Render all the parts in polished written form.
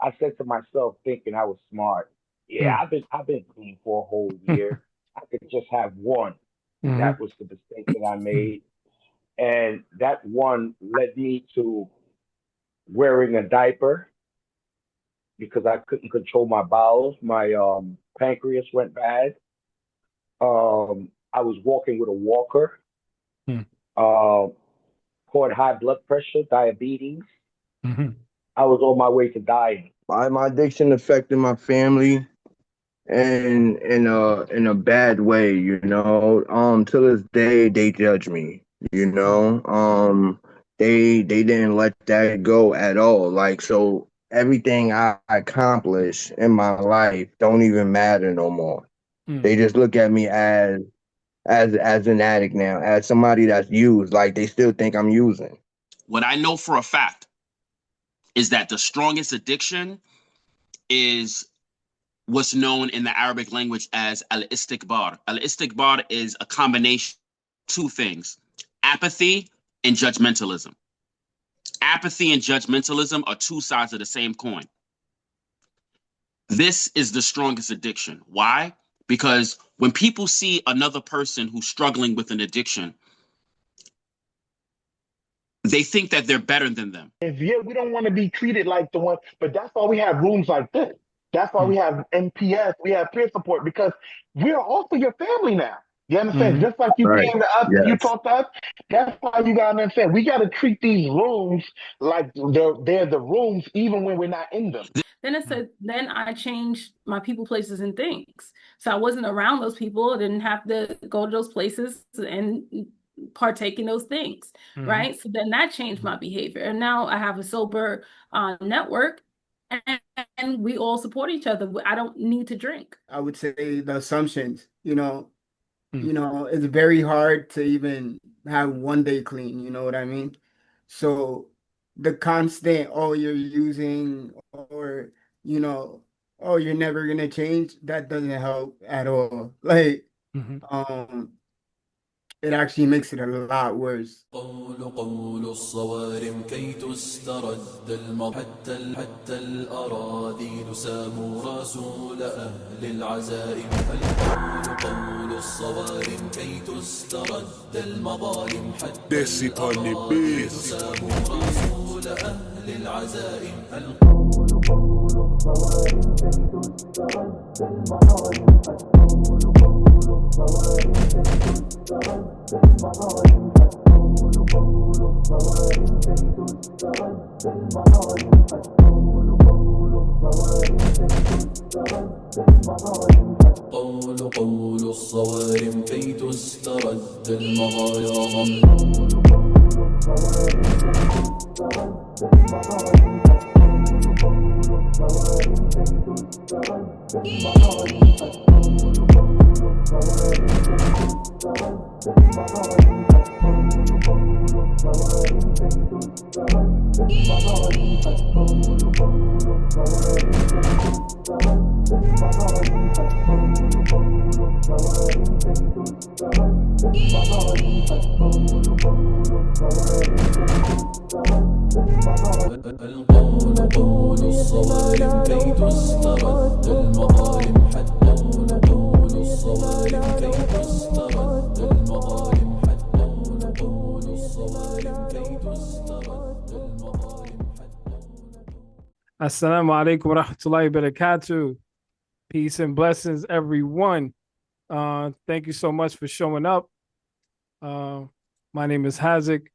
I said to myself, thinking I was smart. Yeah, Mm. I've been clean for a whole year. I could just have one. Hmm. That was the mistake that I made, and that one led me to wearing a diaper because I couldn't control my bowels. My pancreas went bad. I was walking with a walker. Um, caught high blood pressure, diabetes. Hmm. I was on my way to dying. My addiction affected my family and in a bad way, you know. To this day they judge me, you know. They didn't let that go at all. Like, so everything I accomplished in my life don't even matter no more. Mm. They just look at me as an addict now, as somebody that's used. Like, they still think I'm using. What I know for a fact is that the strongest addiction is what's known in the Arabic language as al-istikbar. Al-istikbar is a combination of two things: apathy and judgmentalism. Apathy and judgmentalism are two sides of the same coin. This is the strongest addiction. Why? Because when people see another person who's struggling with an addiction, they think that they're better than them. Yeah, we don't want to be treated like the one, but that's why we have rooms like this. That's why we Mm. have NPS, we have peer support, because we're also your family now. You understand? Hmm. Just like you Right. came to us and you Yes. talked to us, that's why you gotta understand. We gotta treat these rooms like they're the rooms, even when we're not in them. Then it said, then I changed my people, places, and things. So I wasn't around those people. I didn't have to go to those places and partake in those things, Hmm. right? So then that changed my behavior. And now I have a sober network, and, and we all support each other. I don't need to drink. I would say the assumptions, Mm. it's very hard to even have one day clean, you know what I mean? So the constant, oh, you're using, or, you know, oh, you're never gonna change, that doesn't help at all. Like, Hmm. um, it actually makes it a lot worse. قول الصوارم كي تسترد حتى الأراذيل ساموا رسول أهل العزائم قول الصوارم كي تسترد المظالم حتى الأراذيل ساموا رسول أهل العزائم قول الصوارم كي تسترد المظالم قول الصوارم كي تسترد المظالم حتى قول الصوارم كي تسترد المظالم حتى قول الصوارم كي تسترد المظالم Assalamu alaikum wa rahmatullahi wa barakatuh. Peace and blessings, everyone. Thank you so much for showing up. Uh, my name is Hazik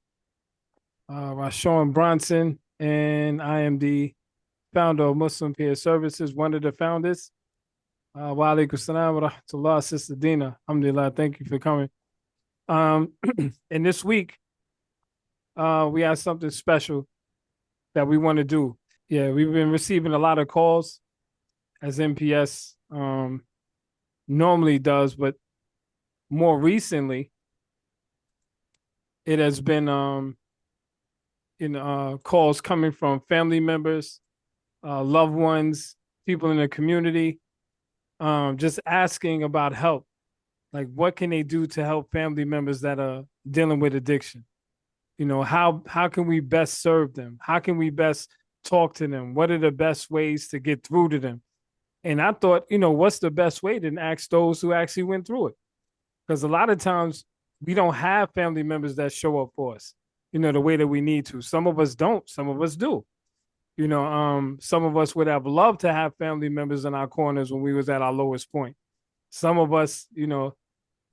Rashawn Bronson, and I am the founder of Muslim Peer Services, one of the founders. Wa alaikum salam wa rahmatullah, Sister Dina. Alhamdulillah, thank you for coming. And this week, we have something special that we want to do. Yeah, we've been receiving a lot of calls as MPS normally does, but more recently, it has been calls coming from family members, loved ones, people in the community, just asking about help. Like, what can they do to help family members that are dealing with addiction? How can we best serve them? How can we best talk to them? What are the best ways to get through to them? And I thought, what's the best way to ask those who actually went through it? Because a lot of times we don't have family members that show up for us, the way that we need to. Some of us don't, some of us do. Some of us would have loved to have family members in our corners when we was at our lowest point. Some of us,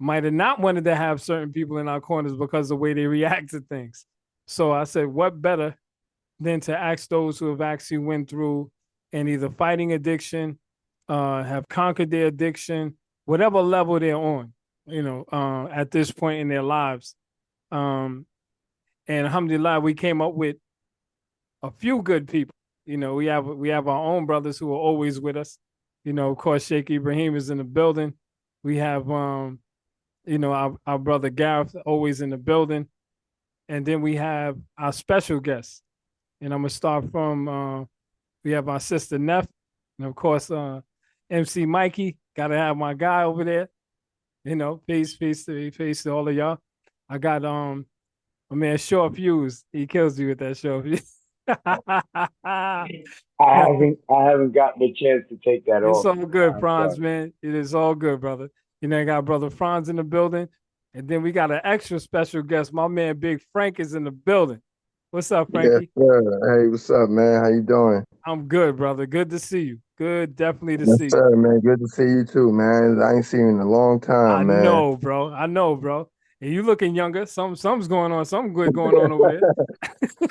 might have not wanted to have certain people in our corners because of the way they react to things. So I said, what better than to ask those who have actually went through and either fighting addiction, have conquered their addiction, whatever level they're on, at this point in their lives. And alhamdulillah, we came up with a few good people. We have our own brothers who are always with us. Of course, Sheikh Ibrahim is in the building. We have our brother Gareth always in the building. And then we have our special guests. And I'm gonna start from we have our sister Neff, and of course MC Mikey. Gotta have my guy over there. Peace to all of y'all. I got my man Short Fuse. He kills you with that Short Fuse. I haven't gotten the chance to take that It's off. all good, I'm Franz, sorry. man. It is all good, brother. I got brother Franz in the building, and then we got an extra special guest. My man Big Frank is in the building. What's up, Yes, Frankie? sir. Hey, what's up, man? How you doing? I'm good, brother. Good to see you. Good, definitely to Yes, see you. sir, man. Good to see you too, man. I ain't seen you in a long I time, man. know, bro. I know, bro. And you looking younger. Something's going on. Something good going on over there.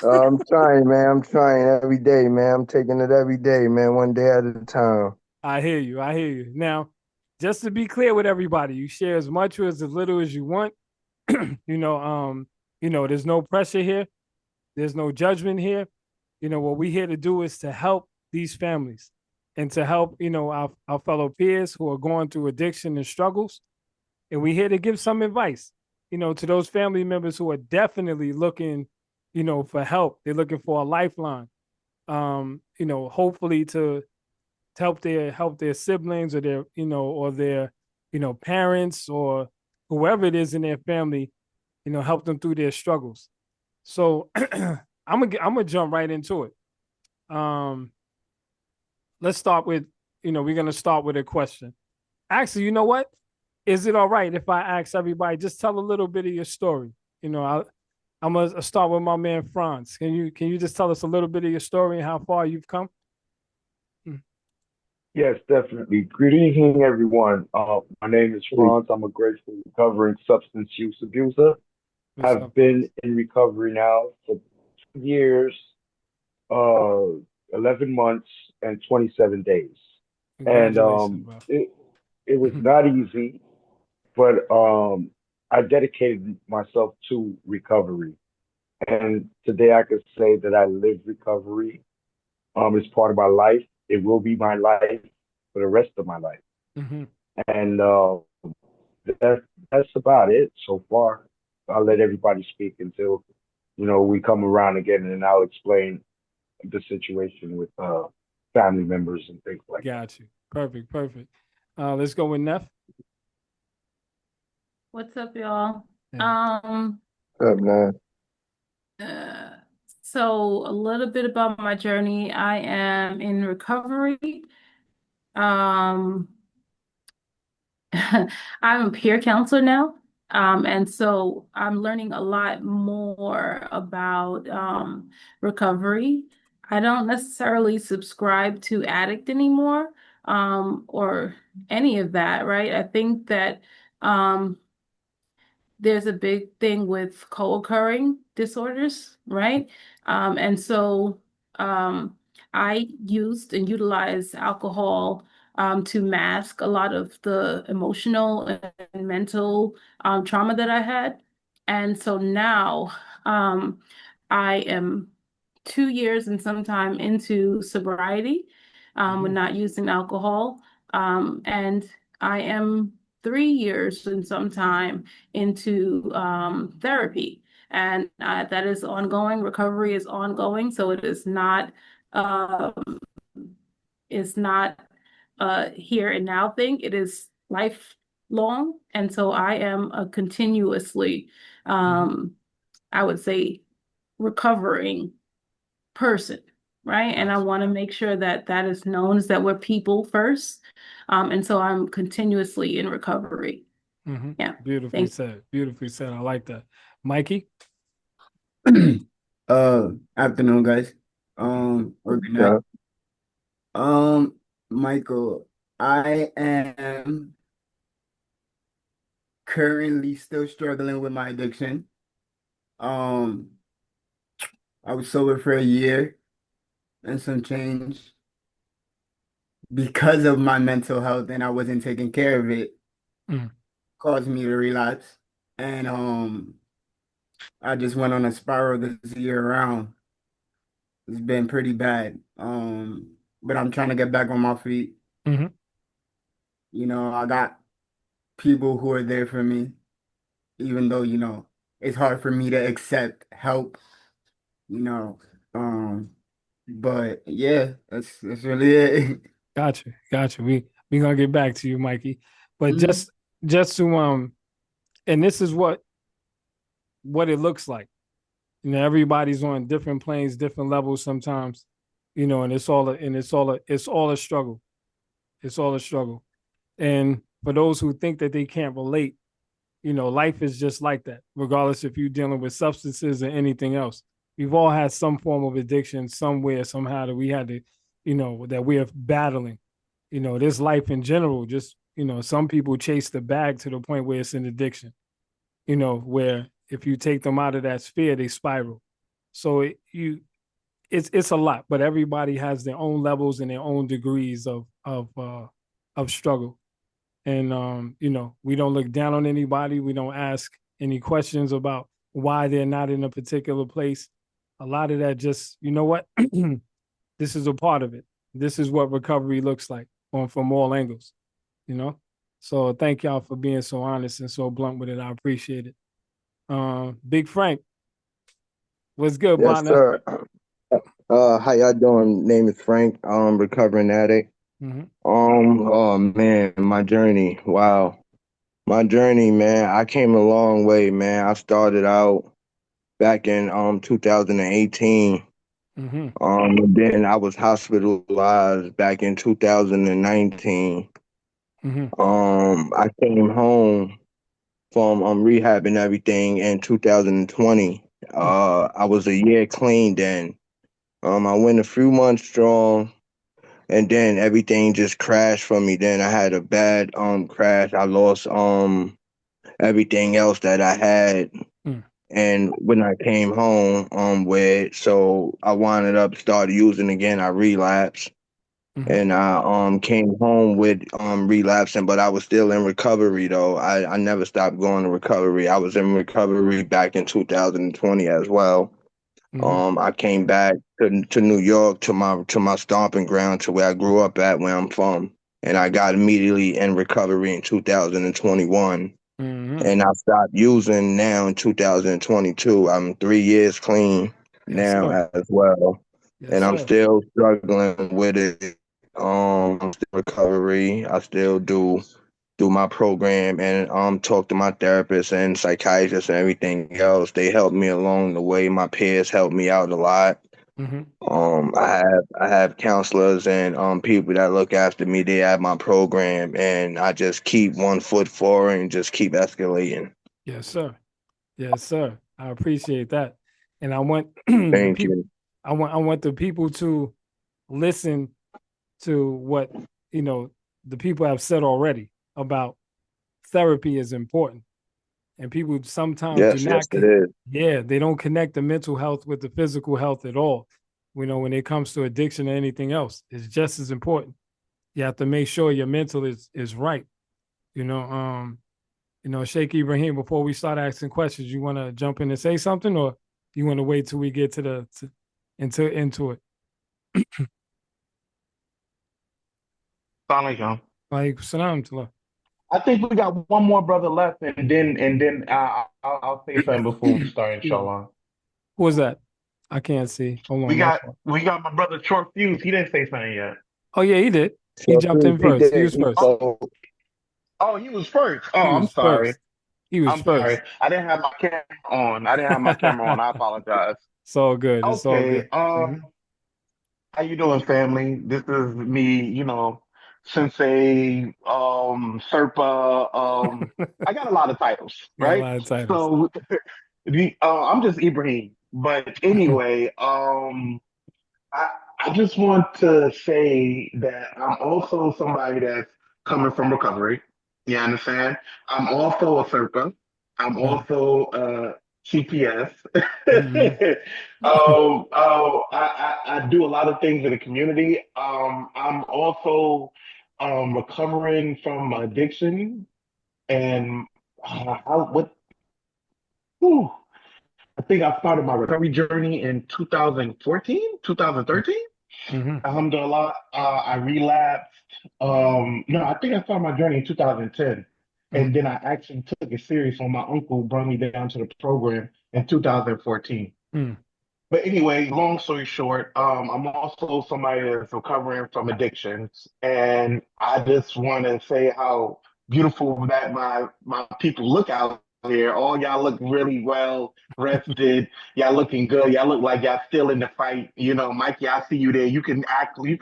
I'm trying, man. I'm trying every day, man. I'm taking it every day, man. One day at a time. I hear you. I hear you. Now, just to be clear with everybody, you share as much or as little as you want. There's no pressure here. There's no judgment here. What we're here to do is to help these families and to help, our fellow peers who are going through addiction and struggles. And we're here to give some advice, to those family members who are definitely looking, for help. They're looking for a lifeline. Hopefully to help their siblings or their parents or whoever it is in their family, help them through their struggles. So I'm gonna jump right into it. Let's start with, we're gonna start with a question. Actually, you know what? Is it all right if I ask everybody just tell a little bit of your story? I'm gonna start with my man Franz. Can you just tell us a little bit of your story and how far you've come? Yes, definitely. Good evening, everyone. My name is Franz. I'm a grateful recovering substance use abuser. What's I've up, been Franz? in recovery now for 2 years, uh, 11 months, and 27 days. And Congratulations, bro. it was not easy, but I dedicated myself to recovery. And today I could say that I live recovery. It's part of my life. It will be my life for the rest of my life. Mm-hmm. And that's about it so far. I'll let everybody speak until we come around again, and I'll explain the situation with family members and things like that. Got you. Perfect. Let's go with Neff. What's up, y'all? Yeah. What's up, man? So a little bit about my journey. I am in recovery. Um, I'm a peer counselor now. And so I'm learning a lot more about recovery. I don't necessarily subscribe to addict anymore, or any of that, right? I think that there's a big thing with co-occurring disorders, right? And so I used and utilized alcohol to mask a lot of the emotional and mental trauma that I had. And so now I am 2 years and some time into sobriety with not using alcohol. And I am 3 years and some time into therapy. And that is ongoing. Recovery is ongoing. So it is not it's not here and now thing. It is lifelong. And so I am a continuously, I would say, recovering person, right? And I want to make sure that that is known, is that we're people first. And so I'm continuously in recovery. Yeah. Beautifully Thank said. Beautifully said. I like that. Mikey? Afternoon, guys. Or good night. Yeah. Michael, I am currently still struggling with my addiction. Um, I was sober for a year and some change because of my mental health, and I wasn't taking care of it, Mm. caused me to relapse. And I just went on a spiral this year around. It's been pretty bad. But I'm trying to get back on my feet. Mm-hmm. You know, I got people who are there for me, even though, it's hard for me to accept help, you know. Um, but yeah, that's really it. Gotcha. Gotcha. We gonna get back to you, Mikey. But Mhm. just to and this is what it looks like. Everybody's on different planes, different levels sometimes, and it's all a struggle. It's all a struggle. And for those who think that they can't relate, life is just like that, regardless if you're dealing with substances or anything else. We've all had some form of addiction somewhere, somehow that we had to, that we are battling. This life in general, just, some people chase the bag to the point where it's an addiction, where if you take them out of that sphere, they spiral. So it's a lot, but everybody has their own levels and their own degrees of struggle. And we don't look down on anybody. We don't ask any questions about why they're not in a particular place. A lot of that just, you know what? This is a part of it. This is what recovery looks like from all angles, you know? So thank y'all for being so honest and so blunt with it. I appreciate it. Big Frank, what's good, Yes, partner? sir. How y'all doing? Name is Frank. Recovering addict. Mm-hmm. Oh man, my journey. Wow. My journey, man. I came a long way, man. I started out back in 2018. Mm-hmm. Then I was hospitalized back in 2019. Mm-hmm. I came home from rehab and everything in 2020. I was a year clean then. I went a few months strong, and then everything just crashed for me. Then I had a bad crash. I lost everything else that I had. Mm-hmm. And when I came home so I winded up started using again. I relapsed. Mm-hmm. And I came home with relapsing, but I was still in recovery though. I never stopped going to recovery. I was in recovery back in 2020 as well. Mm-hmm. I came back to New York, to my stomping ground, to where I grew up at, where I'm from, and I got immediately in recovery in 2021, Mm-hmm. and I stopped using now in 2022. I'm 3 years clean Yes, now sir. as well, Yes, and I'm sir. still struggling with it. I'm still in recovery. I still do my program and talk to my therapist and psychiatrist and everything else. They helped me along the way. My peers helped me out a lot. Mm-hmm. I have counselors and people that look after me. They have my program, and I just keep one foot forward and just keep escalating. Yes, sir. Yes, sir. I appreciate that. And I want the Thank people you. I want the people to listen to what, the people have said already about therapy is important. And people sometimes do Yes, yes, not it is. yeah, they don't connect the mental health with the physical health at all. When it comes to addiction or anything else, it's just as important. You have to make sure your mental is right. You know, Sheikh Ibrahim, before we start asking questions, you want to jump in and say something, or you want to wait till we get into it? Assalamualaikum. Like salam to I think we got one more brother left, and then I'll say something before we start, Excuse me. inshallah. Who was that? I can't see. Hold We on, my got fault. we got my brother Short Fuse. He didn't say something yet. Oh yeah, he did. He So jumped in he first. He did. was He first. spoke. Oh, he was first. Oh, He I'm was sorry. first. He was I'm sorry. first. I didn't have my camera on. I didn't have my camera on. I apologize. It's all good. It's all Okay. good. Mhm. How you doing, family? This is me, Sensei, Serpa. I got a lot of titles, Got a right? lot of titles. So I'm just Ibrahim. But anyway, I, I just want to say that I'm also somebody that's coming from recovery. You understand? I'm also a Serpa. I'm Mm, also a CPS. mhm, I do a lot of things in the community. I'm also recovering from addiction and how what. Whew, I think I started my recovery journey in 2014, 2013. mhm, Alhamdulillah, I relapsed. No, I think I started my journey in 2010. mhm, And then I actually took it serious when my uncle brought me down to the program in 2014. mm, But anyway, long story short, I'm also somebody that's recovering from addictions, and I just want to say how beautiful that my people look out here. All y'all look really well rested. Y'all looking good. Y'all look like y'all still in the fight. Mikey, I see you there. You can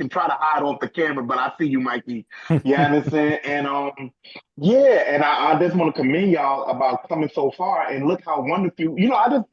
try to hide off the camera, but I see you, Mikey. You understand? And yeah, and I just want to commend y'all about coming so far and look how wonderful. I just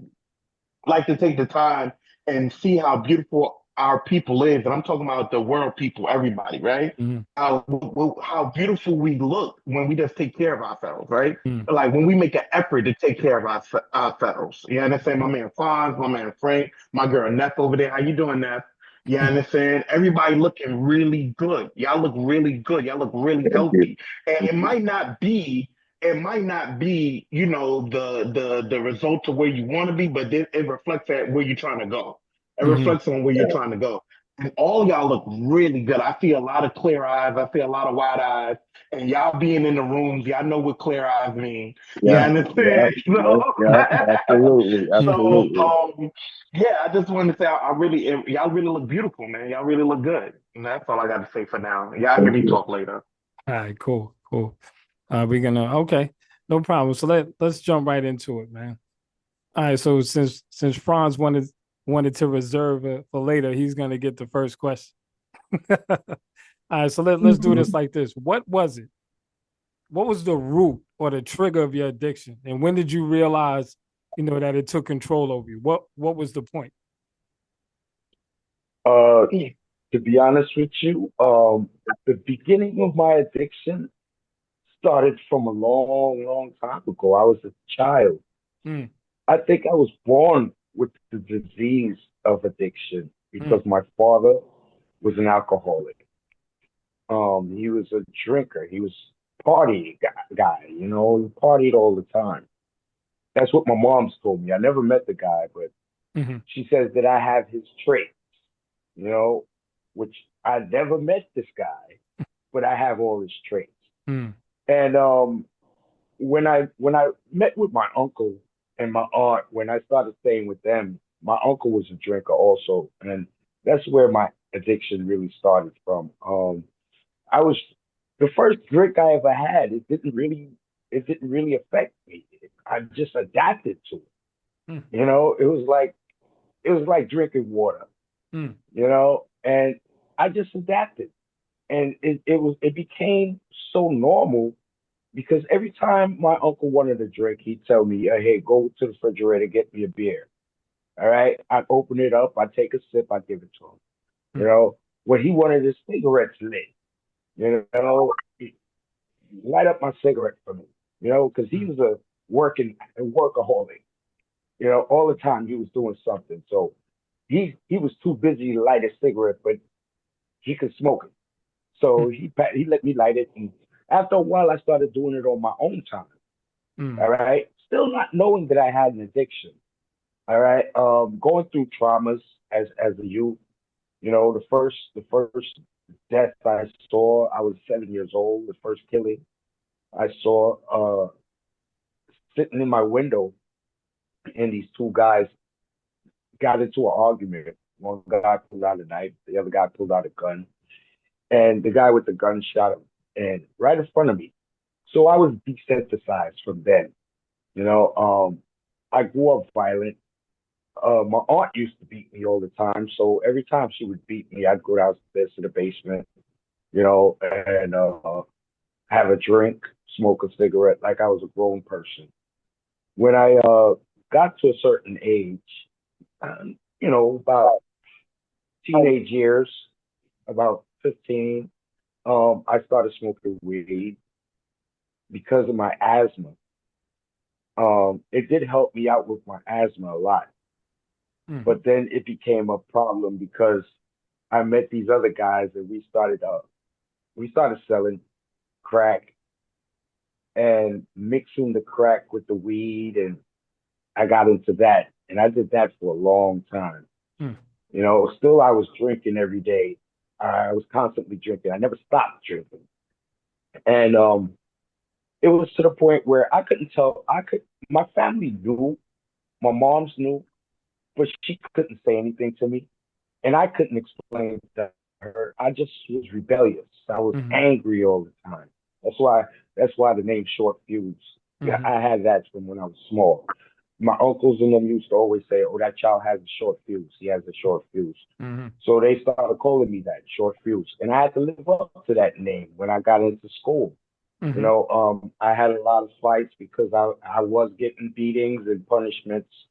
like to take the time and see how beautiful our people is. And I'm talking about the world people, everybody, right? mhm, How beautiful we look when we just take care of ourselves, right? mm, Like when we make an effort to take care of ourselves. You understand? My mhm, man Fonz, my man Frank, my girl Neff over there. How you doing, Neff? You understand? Everybody looking really good. Y'all look really good. Y'all look really Thank you. healthy. And it might not be the result of where you want to be, but it reflects at where you're trying to go. It mhm, reflects on where you're trying to go. And all y'all look really good. I see a lot of clear eyes. I see a lot of wide eyes. And y'all being in the rooms, y'all know what clear eyes mean. You Yeah, yeah, understand? yeah, yeah, absolutely, So, absolutely. yeah, I just wanted to say y'all really look beautiful, man. Y'all really look good. And that's all I got to say for now. Y'all hear Thank me you. talk later. All right, cool, cool. We're gonna okay, no problem. So let's jump right into it, man. All right, so since Franz wanted to reserve it for later, he's gonna get the first question. All right, so let's do this like this. What was it? What was the root or the trigger of your addiction, and when did you realize, that it took control over you? What was the point? Uh, to be honest with you, the beginning of my addiction started from a long, long time ago. I was a child. Mm, I think I was born with the disease of addiction because mm, my father was an alcoholic. He was a drinker. He was guy. He partied all the time. That's what my mom's told me. I never met the guy, but mhm, she says that I have his traits, you know, which I never met this guy, but I have all his traits. mm, And when I met with my uncle and my aunt, when I started staying with them, my uncle was a drinker also, and that's where my addiction really started from. I was the first drink I ever had. It didn't really affect me. I just adapted to it. mm, It was like drinking water. mm, And I just adapted, and it became so normal because every time my uncle wanted a drink, he'd tell me, "Hey, go to the refrigerator, get me a beer." All right, I'd open it up, I'd take a sip, I'd give it to him. You mm, know, when he wanted his cigarettes lit, he'd light up my cigarette for me. Because he mm, was a workaholic. All the time he was doing something. So he was too busy to light a cigarette, but he could smoke it. So mm, he let me light it, and after a while, I started doing it on my own time. mm, All right, still not knowing that I had an addiction. All right, going through traumas as a youth. The first death I saw, I was 7 years old. The first killing I saw, sitting in my window, and these two guys got into an argument. One guy pulled out a knife, the other guy pulled out a gun, and the guy with the gun shot him, and right in front of me. So I was desensitized from then. You know, I grew up violent. My aunt used to beat me all the time, so every time she would beat me, I'd go downstairs to the basement, and have a drink, smoke a cigarette like I was a grown person. When I got to a certain age, about teenage years, about 15, I started smoking weed because of my asthma. It did help me out with my asthma a lot, Mhm. but then it became a problem because I met these other guys and we started selling crack and mixing the crack with the weed, and I got into that, and I did that for a long time. Mm. Still I was drinking every day. I was constantly drinking. I never stopped drinking, and it was to the point where I couldn't tell. My family knew, my mom's knew, but she couldn't say anything to me, and I couldn't explain to her. I just was rebellious. I was Mhm. angry all the time. That's why. That's why the name Short Fuse. Yeah, Mhm. I had that from when I was small. My uncles and them used to always say, "Oh, that child has a short fuse. He has a short fuse." Mhm. So they started calling me that, Short Fuse, and I had to live up to that name when I got into school. Mhm. I had a lot of fights because I was getting beatings and punishments.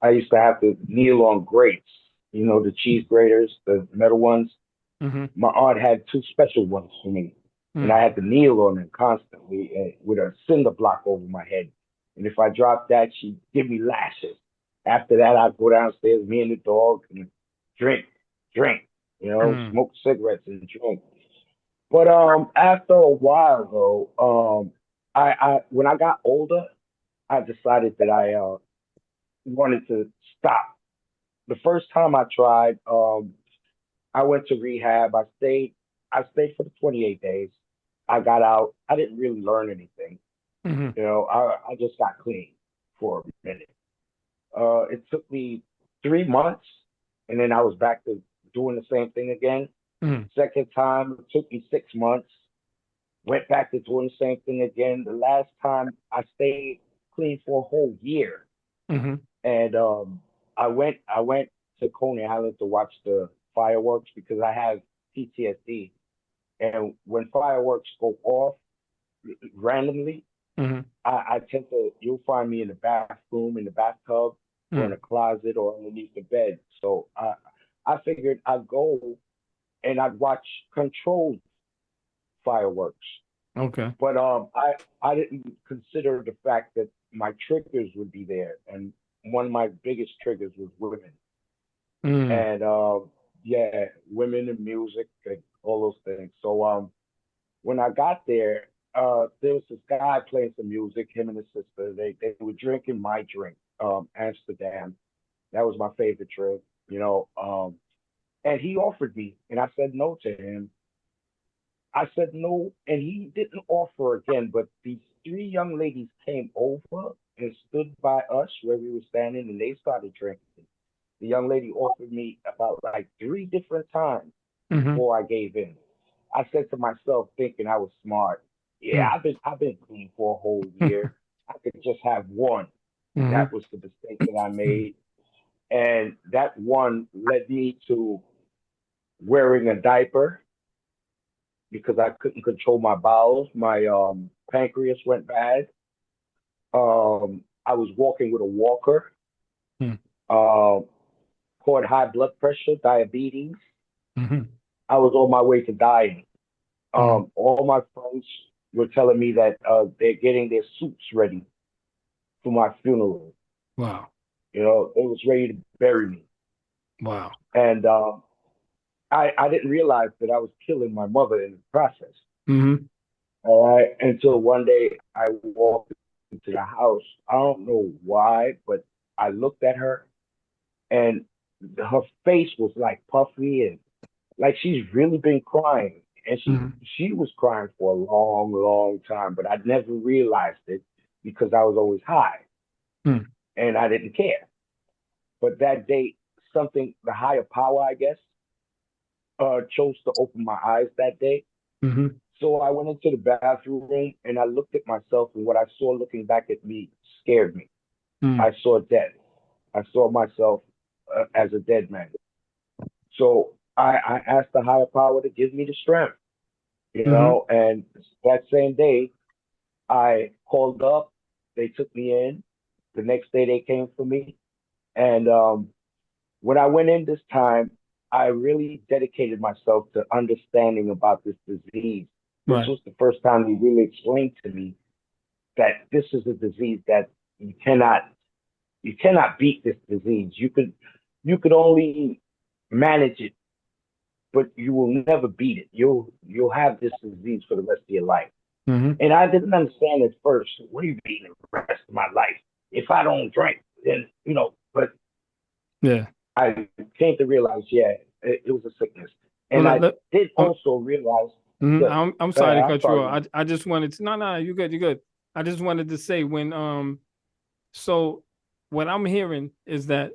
I used to have to kneel on grates, the cheese graters, the metal ones. Mhm. My aunt had two special ones for me, and Mm. I had to kneel on them constantly with a cinder block over my head. And if I dropped that, she'd give me lashes. After that, I'd go downstairs, me and the dog, and drink, drink, Mm. smoke cigarettes and drink. But after a while, though, I when I got older, I decided that I wanted to stop. The first time I tried, I went to rehab. I stayed for the 28 days. I got out. I didn't really learn anything. Mhm. I just got clean for a minute. It took me 3 months, and then I was back to doing the same thing again. Mhm. Second time, it took me 6 months. Went back to doing the same thing again. The last time I stayed clean for a whole year, Mhm. and I went to Coney Island to watch the fireworks because I have PTSD. And when fireworks go off randomly, Mhm. I tend to you'll find me in the bathroom, in the bathtub, or in Mm. a closet, or underneath the bed. So I figured I'd go and I'd watch controlled fireworks. Okay. But I didn't consider the fact that my triggers would be there, and one of my biggest triggers was women, Mm. and yeah, women and music and all those things. So when I got there was this guy playing some music, him and his sister. They were drinking my drink, Amsterdam. That was my favorite drink, and he offered me, and I said no to him. I said no, and he didn't offer again. But these three young ladies came over and stood by us where we were standing, and they started drinking. The young lady offered me about like three different times Mhm. before I gave in. I said to myself, thinking I was smart, yeah, Mm. I've been clean for a whole year. I could just have one. Mhm. That was the mistake that I made, and that one led me to wearing a diaper because I couldn't control my bowels. My pancreas went bad. I was walking with a walker. Mm. Um, caught high blood pressure, diabetes. Mhm. I was on my way to dying. Mm. All my friends were telling me that they're getting their suits ready for my funeral. Wow. They was ready to bury me, Wow. and I didn't realize that I was killing my mother in the process. Mhm. All right, until one day I walked into the house. I don't know why, but I looked at her, and her face was like puffy and like she's really been crying, and she Mhm. she was crying for a long, long time, but I never realized it because I was always high Mm. and I didn't care. But that day, something, the higher power, I guess, chose to open my eyes that day. Mhm. So I went into the bathroom and I looked at myself, and what I saw looking back at me scared me. Mm. I saw death. I saw myself as a dead man. So I asked the higher power to give me the strength, you Mm-hmm. know. And that same day, I called up. They took me in. The next day, they came for me. And when I went in this time, I really dedicated myself to understanding about this disease. This Right. was the first time they really explained to me that this is a disease that you cannot beat this disease. You could only manage it, but you will never beat it. You'll have this disease for the rest of your life. Mm-hmm. And I didn't understand at first. What do you mean the rest of my life? If I don't drink, then But Yeah. I came to realize, yeah, it was a sickness, Well, and I did um, also realize. mhm. Good. I'm Go ahead. sorry to I'm cut you sorry. off. I just wanted to, no, you're good, you're good. I just wanted to say when so what I'm hearing is that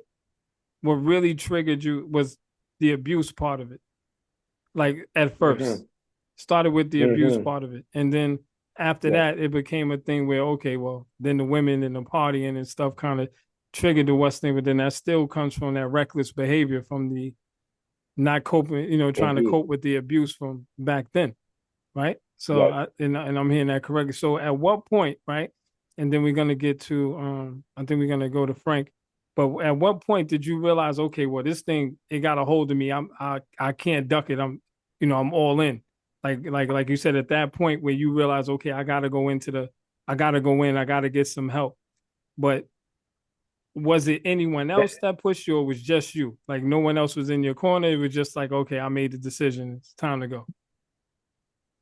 what really triggered you was the abuse part of it. Like at first, Mhm. started with the abuse Mhm. part of it, and then after Yeah. that, it became a thing where okay, well, then the women and the partying and stuff kind of triggered the West thing, but then that still comes from that reckless behavior from the not coping, trying to Indeed. cope with the abuse from back then, right? So Yes. and I'm hearing that correctly. So at what point, right? And then we're gonna get to I think we're gonna go to Frank. But at what point did you realize, okay, well, this thing it got a hold of me. I can't duck it. I'm all in. Like you said, at that point where you realize, okay, I gotta go in, I gotta get some help. But was it anyone else that pushed you, or was just you? Like no one else was in your corner. It was just like, okay, I made the decision. It's time to go.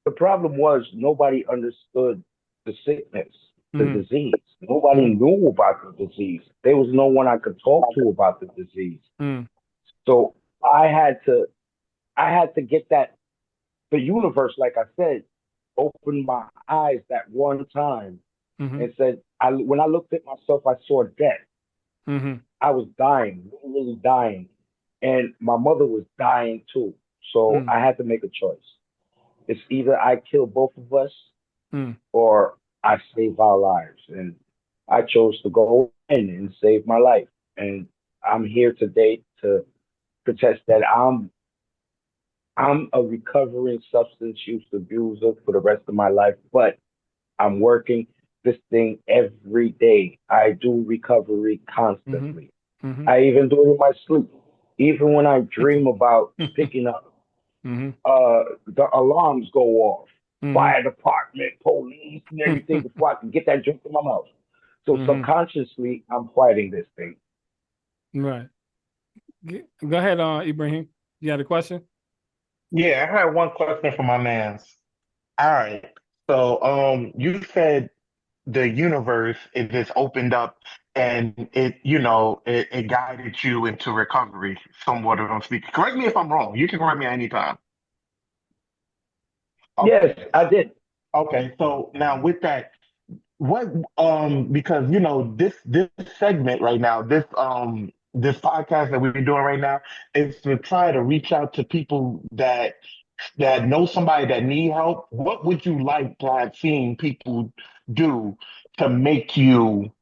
The problem was nobody understood the sickness, the Mm-hmm. disease. Nobody Mm-hmm. knew about the disease. There was no one I could talk to about the disease. Mm-hmm. So I had to, I had to get that. The universe, like I said, opened my eyes that one time Mm-hmm. and said, when I looked at myself, I saw death. Mm-hmm. I was dying, really dying, and my mother was dying too. So Mm-hmm. I had to make a choice. It's either I kill both of us Mm-hmm. or I save our lives. And I chose to go in and save my life. And I'm here today to protest that I'm a recovering substance use abuser for the rest of my life, but I'm working this thing every day. I do recovery constantly. Mm-hmm. I even do it in my sleep. Even when I dream about picking up, Mm-hmm. the alarms go off, Mm-hmm. fire department, police, and everything before I can get that drink in my mouth. So Mm-hmm. subconsciously, I'm fighting this thing. Right. Go ahead, Ibrahim. You had a question? Yeah, I had one question for my man's. All right. So, you said the universe it just opened up and it guided you into recovery, somewhat of I'm speaking. Correct me if I'm wrong. You can correct me anytime. Yes, Okay. I did. Okay. So now with that, what because this segment right now, this podcast that we're doing right now is to try to reach out to people that know somebody that need help. What would you like to have seen people do to make you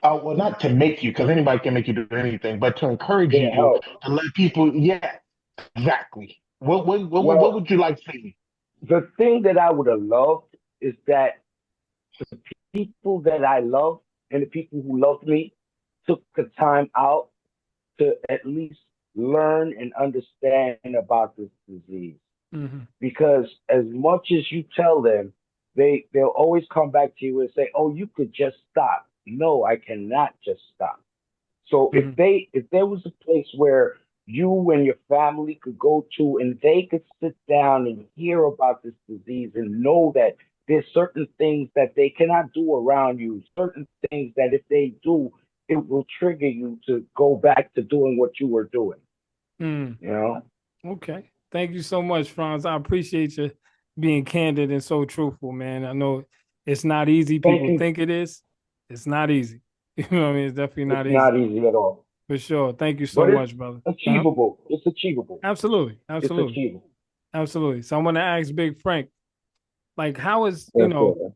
well, not to make you, because anybody can make you do anything, but to encourage Yeah, you help. to let people, yeah, exactly. What Well, would you like to see? the thing that I would have loved is that people that I love and the people who loved me took the time out to at least learn and understand about this disease. Mm-hmm. Because as much as you tell them, they'll always come back to you and say, "Oh, you could just stop." No, I cannot just stop. So Mm-hmm. if there was a place where you and your family could go to and they could sit down and hear about this disease and know that there's certain things that they cannot do around you, certain things that if they do, it will trigger you to go back to doing what you were doing. Mm. You know? Okay. Thank you so much, Franz. I appreciate you being candid and so truthful, man. I know it's not easy. Thank People you. think it is. It's not easy. You know what I mean? It's definitely It's not not easy. easy at all, For sure. Thank you so but it's much, brother. Uh-huh. achievable. It's achievable. Absolutely. It's Absolutely. achievable. Absolutely. So I'm gonna ask Big Frank, like, Yes, sir.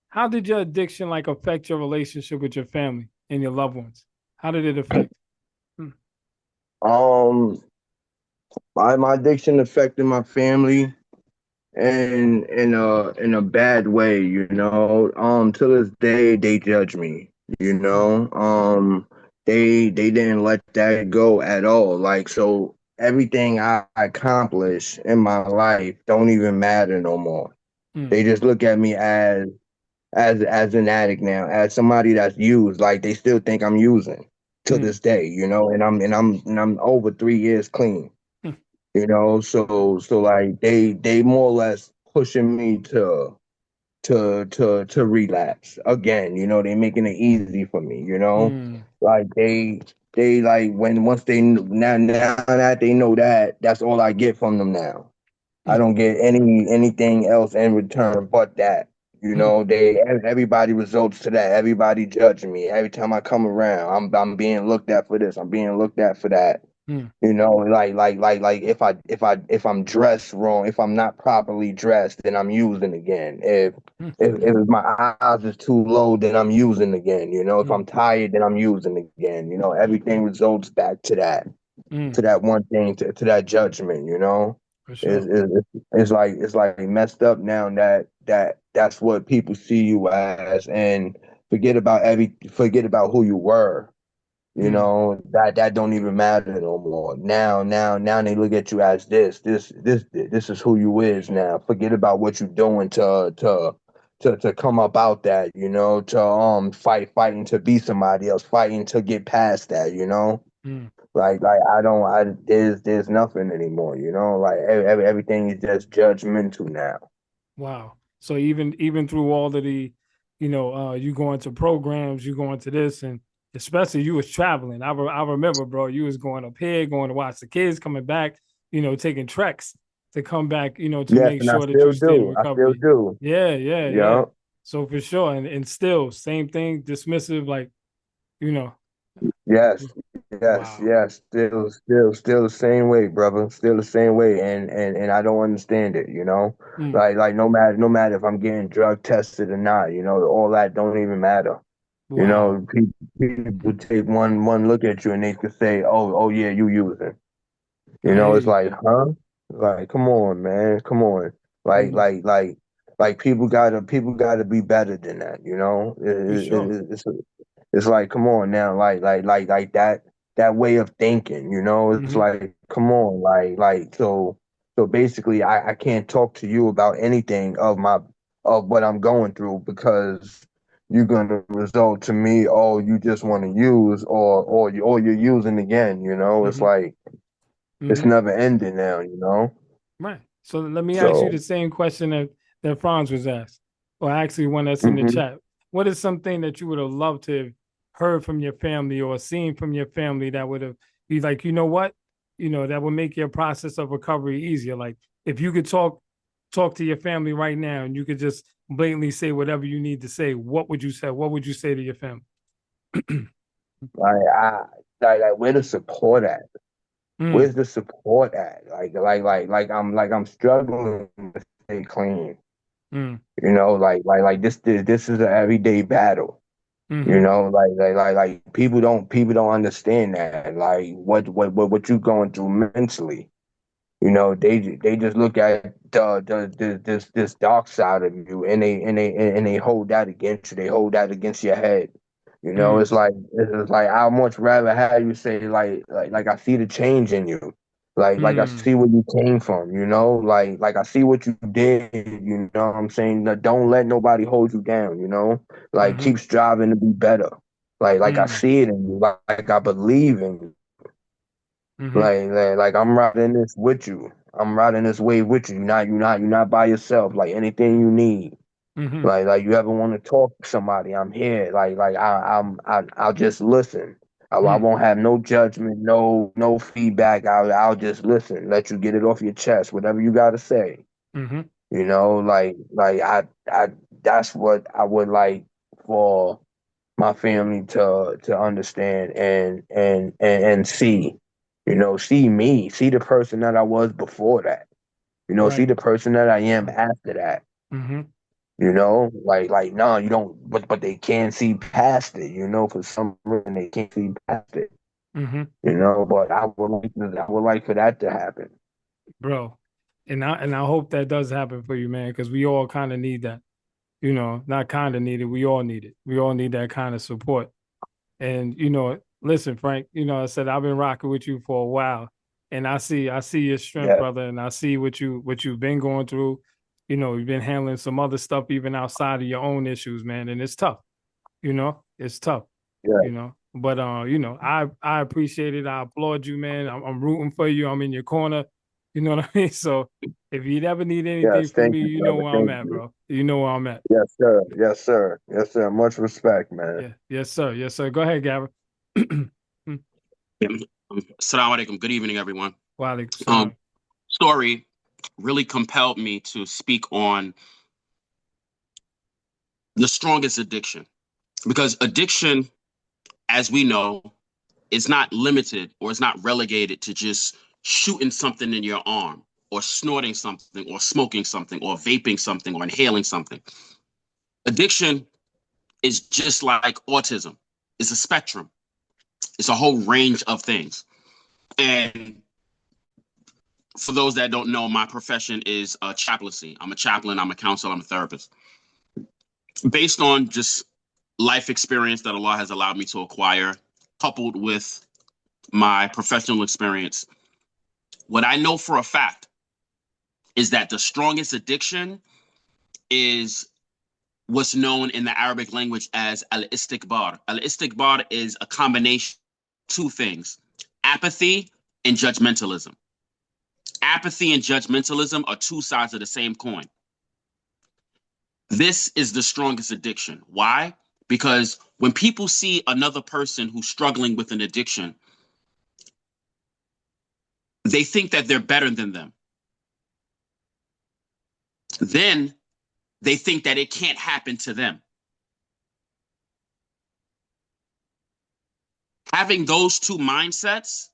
how did your addiction like affect your relationship with your family and your loved ones? How did it affect? Mm, Um, my addiction affected my family and in a bad way, you know. To this day they judge me, you mm, know. They didn't let that go at all. Like, so everything I accomplish in my life don't even matter no more. mm, They just look at me as an addict now, as somebody that's used. Like, they still think I'm using to mm, this day, you know, and I'm over 3 years clean. mm, You know, so like they more or less pushing me to relapse again. You know, they making it easy for me. You know, mm, like they like when once they now that they know that, that's all I get from them now. I mm, don't get anything else in return but that. You mm, know, everybody results to that. Everybody judging me every time I come around. I'm being looked at for this. I'm being looked at for that. mm, You know, like if I'm dressed wrong, if I'm not properly dressed, then I'm using again. mm, If my eyes is too low, then I'm using again. You know, if mm, I'm tired, then I'm using again. You know, everything results back mm, to that one thing, to that judgment. You know, for sure. it's like messed up now that's what people see you as, and forget about who you were. You Mm, know, that don't even matter no more. Now they look at you as this is who you is now. Forget about what you're doing to come up out that, you know, to fighting to be somebody else, fighting to get past that, you know. mm. Like I there's nothing anymore, you know. Like everything is just judgmental now. Wow. So even through all of the, you going to programs, you going to this, and especially you was traveling. I remember, bro, you was going up here, going to watch the kids, coming back, taking treks to come back, to Yes, make and I sure that you still stay in do. I still recovery. do. Yeah, yeah, yeah. Yeah. So for sure, and still same thing, dismissive, like, you know, Yes, wow. yes. Still the same way, brother. Still the same way, and I don't understand it. You know, Mm, like no matter if I'm getting drug tested or not. You know, all that don't even matter. You wow. know, people take one look at you and they could say, oh yeah, you using. You I know, hear it's you. like, huh? Like, come on, man, come on. Like, Mm, like, like, like people gotta be better than that. You know, for sure. it's like, come on now, like that way of thinking, you know, it's Hmm. like, come on, so basically I can't talk to you about anything of what I'm going through because you're gonna result to me, oh, you just want to use or you're using again, you know, it's Hmm. like it's Hmm. never ending now, you know. Right. So let me ask you So the same question that Franz was asked, or actually one that's in the mhm. chat. What is something that you would have loved to have heard from your family or seen from your family that would have be like, you know what, that would make your process of recovery easier? Like if you could talk to your family right now and you could just blatantly say whatever you need to say, what would you say? What would you say to your family? like I like where the support at? Mm, Where's the support at? Like I'm struggling to stay clean. mm, You know, like this is an everyday battle. You mm-hmm, know, like people don't understand that. Like what you going through mentally. You know, they just look at this dark side of you, and they hold that against you. They hold that against your head. You know, mm, it's like I much rather have you say like I see the change in you, like I mm, see where you came from. You know, like I see what you did. You know, what I'm saying that don't let nobody hold you down. You know, like mm-hmm, keep striving to be better. Like I mm, see it in you. Like I believe in you. mm-hmm, Like I'm riding this with you. I'm riding this wave with you. You're not by yourself. Like anything you need. mm-hmm, Like you ever want to talk to somebody, I'm here. I'll just listen. I mm, won't have no judgment, no feedback. I'll just listen. Let you get it off your chest. Whatever you gotta say. mm-hmm, You know, I that's what I would like for my family to understand and see, you know, see me, see the person that I was before that, you know, see right. the person that I am after that. Mm-hmm. You know, like no, you don't. But they can't see past it. You know, for some reason they can't see past it. Mm-hmm. You know, but I would like for that to happen. Bro. And I hope that does happen for you, man, because we all kind of need that. You know, not kind of need it. We all need it. We all need that kind of support. And listen, Frank, I said I've been rocking with you for a while, and I see your strength, Yeah, brother, and I see what you've been going through. You've been handling some other stuff even outside of your own issues, man, and it's tough. It's tough. yeah, But I appreciate it. I applaud you, man. I'm rooting for you. I'm in your corner. You know what I mean? So if you ever need anything yes. from Thank me, you, you know brother. where I'm Thank at, you. bro. You know where I'm at. Yes, sir. Yes, sir. Yes, sir. Much respect, man. Yeah. Yes, sir. Yes, sir. Go ahead, Gavin. Assalamu alaikum. Good evening, everyone. Walaikum Um, salam. Story really compelled me to speak on the strongest addiction, because addiction, as we know, is not limited or is not relegated to just shooting something in your arm or snorting something or smoking something or vaping something or inhaling something. Addiction is just like autism. It's a spectrum. It's a whole range of things. And for those that don't know, my profession is chaplaincy. I'm a chaplain, I'm a counselor, I'm a therapist. Based on just life experience that Allah has allowed me to acquire, coupled with my professional experience, what I know for a fact is that the strongest addiction is what's known in the Arabic language as al-istikbar. Al-istikbar is a combination of two things: apathy and judgmentalism. Apathy and judgmentalism are two sides of the same coin. This is the strongest addiction. Why? Because when people see another person who's struggling with an addiction, they think that they're better than them. Then they think that it can't happen to them. Having those two mindsets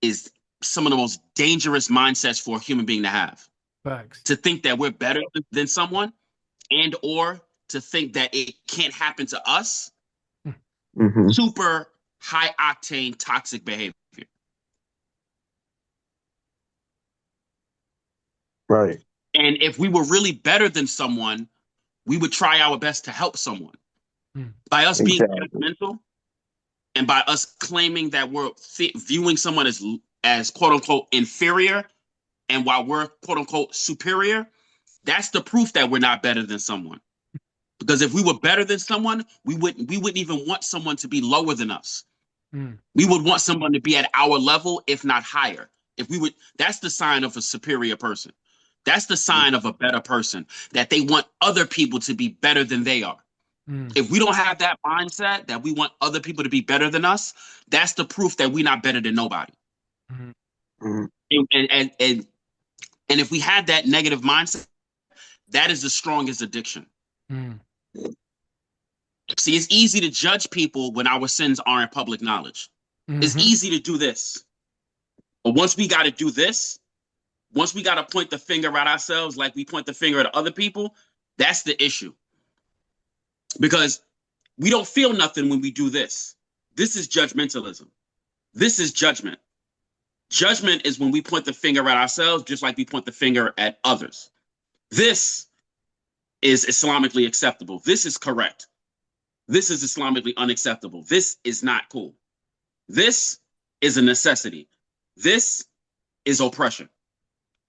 is some of the most dangerous mindsets for a human being to have. Facts. To think that we're better than someone, and or to think that it can't happen to us. Mm-hmm. Super high octane toxic behavior. Right. And if we were really better than someone, we would try our best to help someone. By us being Exactly. judgmental and by us claiming that we're viewing someone as quote unquote inferior, and while we're quote unquote superior, that's the proof that we're not better than someone. Because if we were better than someone, we wouldn't even want someone to be lower than us. We would want someone to be at our level, if not higher. That's the sign of a superior person. That's the sign of a better person, that they want other people to be better than they are. If we don't have that mindset that we want other people to be better than us, that's the proof that we're not better than nobody. Mm-hmm. And if we had that negative mindset, that is the strongest addiction. See, it's easy to judge people when our sins are in public knowledge. It's easy to do this. But once we got to do this, once we got to point the finger at ourselves like we point the finger at other people, that's the issue. Because we don't feel nothing when we do this. This is judgmentalism. This is judgment. Judgment is when we point the finger at ourselves just like we point the finger at others. This is Islamically acceptable. This is correct. This is Islamically unacceptable. This is not cool. This is a necessity. This is oppression.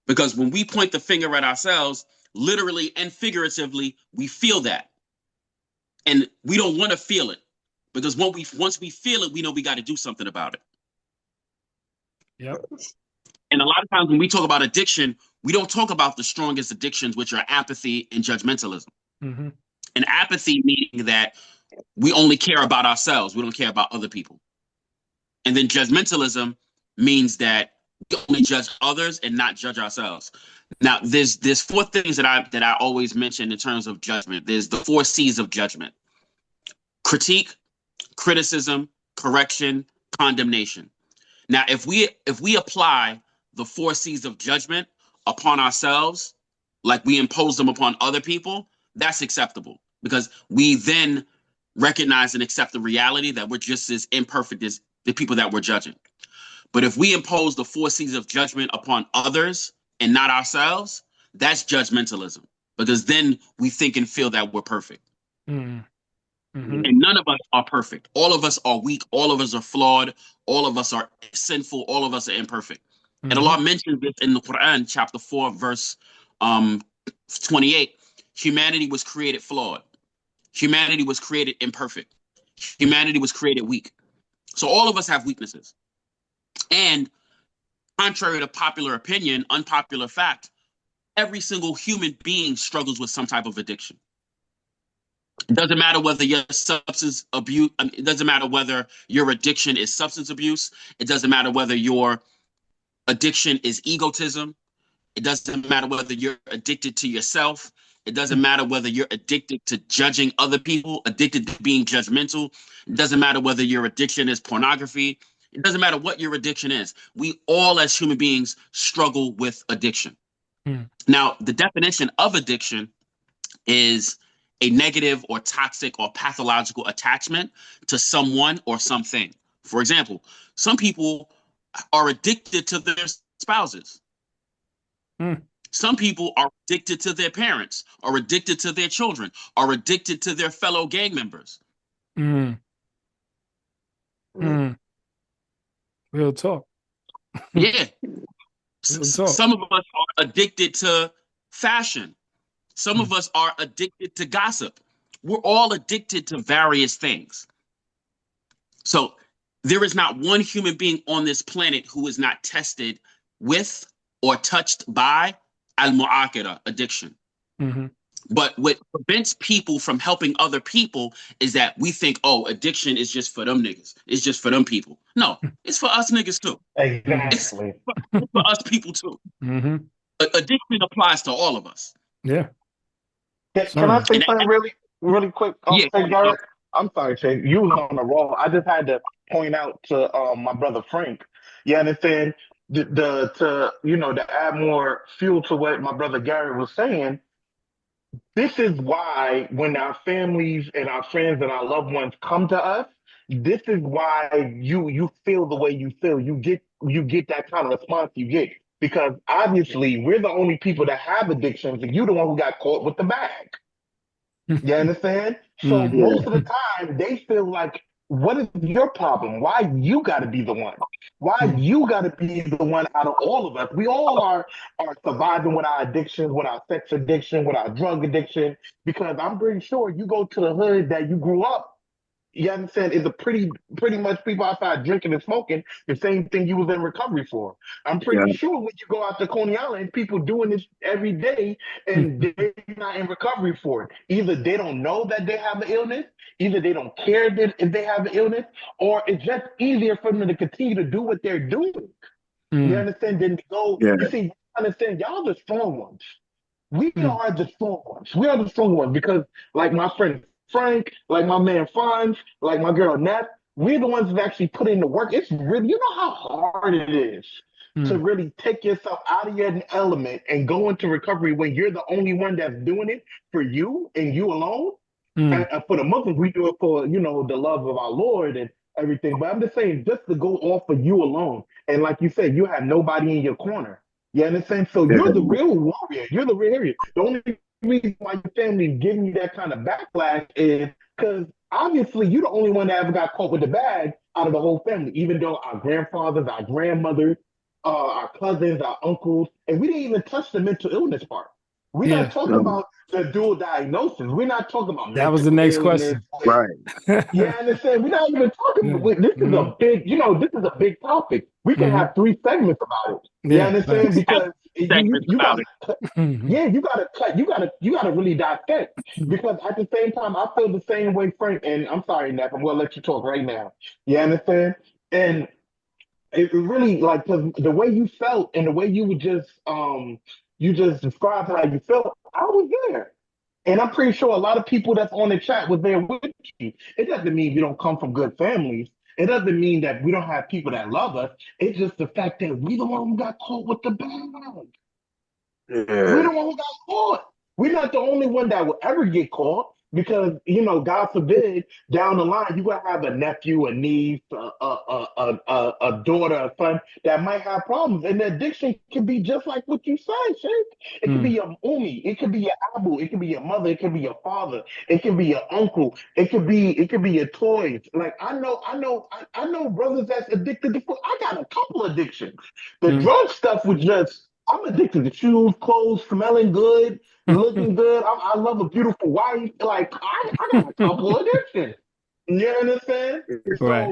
Because when we point the finger at ourselves, literally and figuratively, we feel that. And we don't want to feel it. Because once we feel it, we know we got to do something about it. Yep. And a lot of times when we talk about addiction, we don't talk about the strongest addictions, which are apathy and judgmentalism. And apathy meaning that we only care about ourselves. We don't care about other people. And then judgmentalism means that we only judge others and not judge ourselves. Now, there's four things that I always mention in terms of judgment. There's the 4 C's of judgment: critique, criticism, correction, condemnation. Now, if we apply the 4 C's of judgment upon ourselves, like we impose them upon other people, that's acceptable because we then recognize and accept the reality that we're just as imperfect as the people that we're judging. But if we impose the 4 C's of judgment upon others and not ourselves, that's judgmentalism because then we think and feel that we're perfect. Mm-hmm. And none of us are perfect. All of us are weak. All of us are flawed. All of us are sinful. All of us are imperfect. And Allah mentions this in the Quran, chapter 4, verse 28. Humanity was created flawed. Humanity was created imperfect. Humanity was created weak. So all of us have weaknesses. And contrary to popular opinion, unpopular fact, every single human being struggles with some type of addiction. It doesn't matter whether your substance abuse, it doesn't matter whether your addiction is substance abuse. It doesn't matter whether your addiction is egotism. It doesn't matter whether you're addicted to yourself. It doesn't matter whether you're addicted to judging other people, addicted to being judgmental. It doesn't matter whether your addiction is pornography. It doesn't matter what your addiction is. We all as human beings struggle with addiction. Now, the definition of addiction is a negative or toxic or pathological attachment to someone or something. For example, some people are addicted to their spouses. Some people are addicted to their parents, are addicted to their children, are addicted to their fellow gang members. Real talk. Yeah. Real talk. Some of us are addicted to fashion. Some of us are addicted to gossip. We're all addicted to various things. So there is not one human being on this planet who is not tested with or touched by al-mu'akira, addiction. But what prevents people from helping other people is that we think, oh, addiction is just for them niggas. It's just for them people. No, it's for us niggas too. Exactly. It's for us people too. Addiction applies to all of us. Yeah. Can I say something really quick? Yeah. Garrett? I'm sorry, Chase. You was on the roll. I just had to point out to my brother Frank. You understand? To add more fuel to what my brother Garrett was saying. This is why when our families and our friends and our loved ones come to us, this is why you feel the way you feel. You get that kind of response you get. Because obviously we're the only people that have addictions, and you're the one who got caught with the bag. You understand? So most of the time they feel like, what is your problem? Why you got to be the one? Why you got to be the one out of all of us? We all are surviving with our addictions, with our sex addiction, with our drug addiction. Because I'm pretty sure you go to the hood that you grew up. You understand? Is a pretty much people outside drinking and smoking the same thing you was in recovery for. I'm pretty sure when you go out to Coney Island, people doing this every day and they're not in recovery for it. Either they don't know that they have an illness, either they don't care that if they have an illness, or it's just easier for them to continue to do what they're doing. You understand? Than to go. You see, you understand? Y'all the strong ones. We are the strong ones. We are the strong ones because, like my friend Frank, like my man Fonz, like my girl Nat, we're the ones that actually put in the work. It's really, you know how hard it is to really take yourself out of your element and go into recovery when you're the only one that's doing it for you and you alone. And for the Muslims, we do it for, the love of our Lord and everything. But I'm just saying, just to go off for you alone. And like you said, you have nobody in your corner. You understand? So you're the real warrior. You're the real hero. The only reason why your family is giving you that kind of backlash is because obviously you're the only one that ever got caught with the bag out of the whole family, even though our grandfathers, our grandmothers, our cousins, our uncles, and we didn't even touch the mental illness part. We're not talking about the dual diagnosis. We're not talking about that was the next question. Right. Yeah, understand. We're not even talking. This is a big, this is a big topic. We can have 3 segments about it. You understand? Because you got you gotta really dissect. Because at the same time, I feel the same way, Frank. And I'm sorry, Nap, I'm gonna let you talk right now. You understand? And it really like the way you felt and the way you would just described how you felt. I was there. And I'm pretty sure a lot of people that's on the chat was there with you. It doesn't mean we don't come from good families. It doesn't mean that we don't have people that love us. It's just the fact that we the one who got caught with the bag. We're Yeah. the one who got caught. We're not the only one that will ever get caught because, God forbid, down the line, you're going to have a nephew, a niece, a daughter, a son that might have problems. And the addiction can be just like what you said, Shake. It could be Mm, your umi, it could be your abu, it could be your mother, it could be your father, it could be your uncle, it could be your toys. Like I know brothers that's addicted to food. I got a couple addictions. The mm. drug stuff was just I'm addicted to shoes, clothes, smelling good, looking good. I love a beautiful wife. Like I got a couple addictions. You understand? So Right.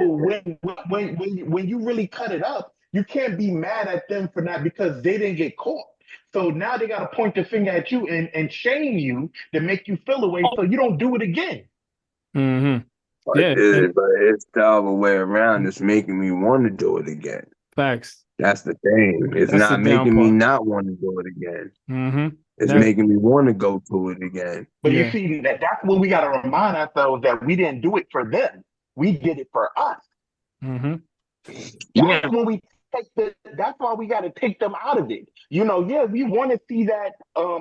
when you really cut it up, you can't be mad at them for that because they didn't get caught. So now they got to point the finger at you and shame you to make you feel away so you don't do it again. Mm-hmm. But, Yeah. And but it's the other way around. It's making me want to do it again. facts. That's the thing. It's That's the not down making me part. not want to do it again. Mm-hmm. It's That making me want to go to it again. But you yeah. see, that's when we got to remind ourselves that we didn't do it for them. We did it for us. Mm-hmm. That's Yeah. when we that's why we got to take them out of it. Yeah, we want to see that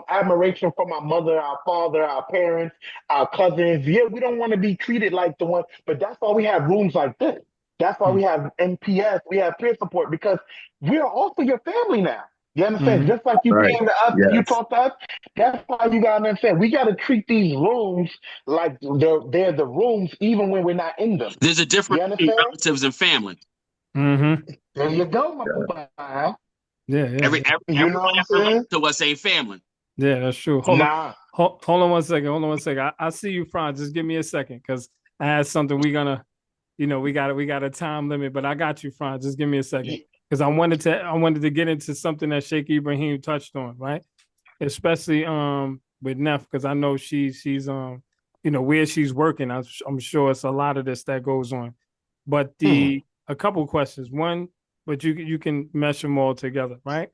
admiration from our mother, our father, our parents, our cousins. Yeah, we don't want to be treated like the one, but that's why we have rooms like this. That's why we have NPS, we have peer support because we're also your family now. You understand? Mm-hmm. Just like you Right. came to us and you Yes. talked to us, that's why you gotta understand. We gotta treat these rooms like they're the rooms even when we're not in them. There's a You difference between understand? relatives and family. Mm-hmm. There you go, my papa. Yeah, yeah, Every, yeah. every You know everyone what I'm that relates saying? to us ain't family. Yeah, that's true. Nah. Hold on one second. Hold on one second. I see you, Franz. Just give me a second because I had something we gonna, we got a time limit, but I got you, Franz. Just give me a second. Y- Because I wanted to get into something that Sheikh Ibrahim touched on, right? Especially with Neff, because I know she's where she's working. I'm sure it's a lot of this that goes on. But hmm. a couple questions. One, but you can mesh them all together, right?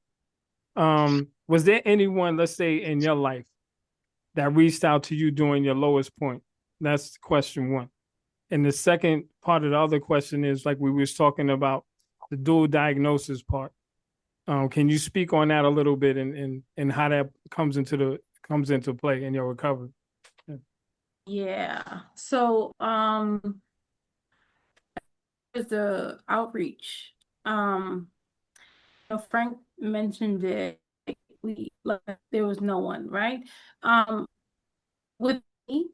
Was there anyone, let's say, in your life that reached out to you during your lowest point? That's question one. And the second part of the other question is like we was talking about the dual diagnosis part. Can you speak on that a little bit and how that comes into play in your recovery? Yeah. So, there's the outreach. Um, Frank mentioned it. Like, there was no one, right? With me,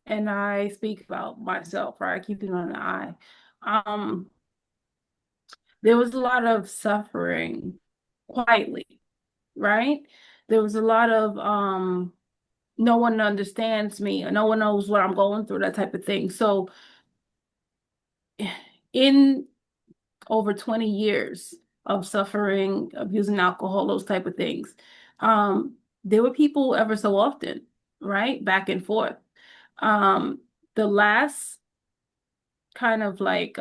and I speak about myself, right? Keeping an eye. Um, there was a lot of suffering quietly, right? There was a lot of no one understands me, or no one knows what I'm going through, that type of thing. So in over 20 years of suffering, of using alcohol, those type of things, there were people ever so often, right? Back and forth. The last kind of like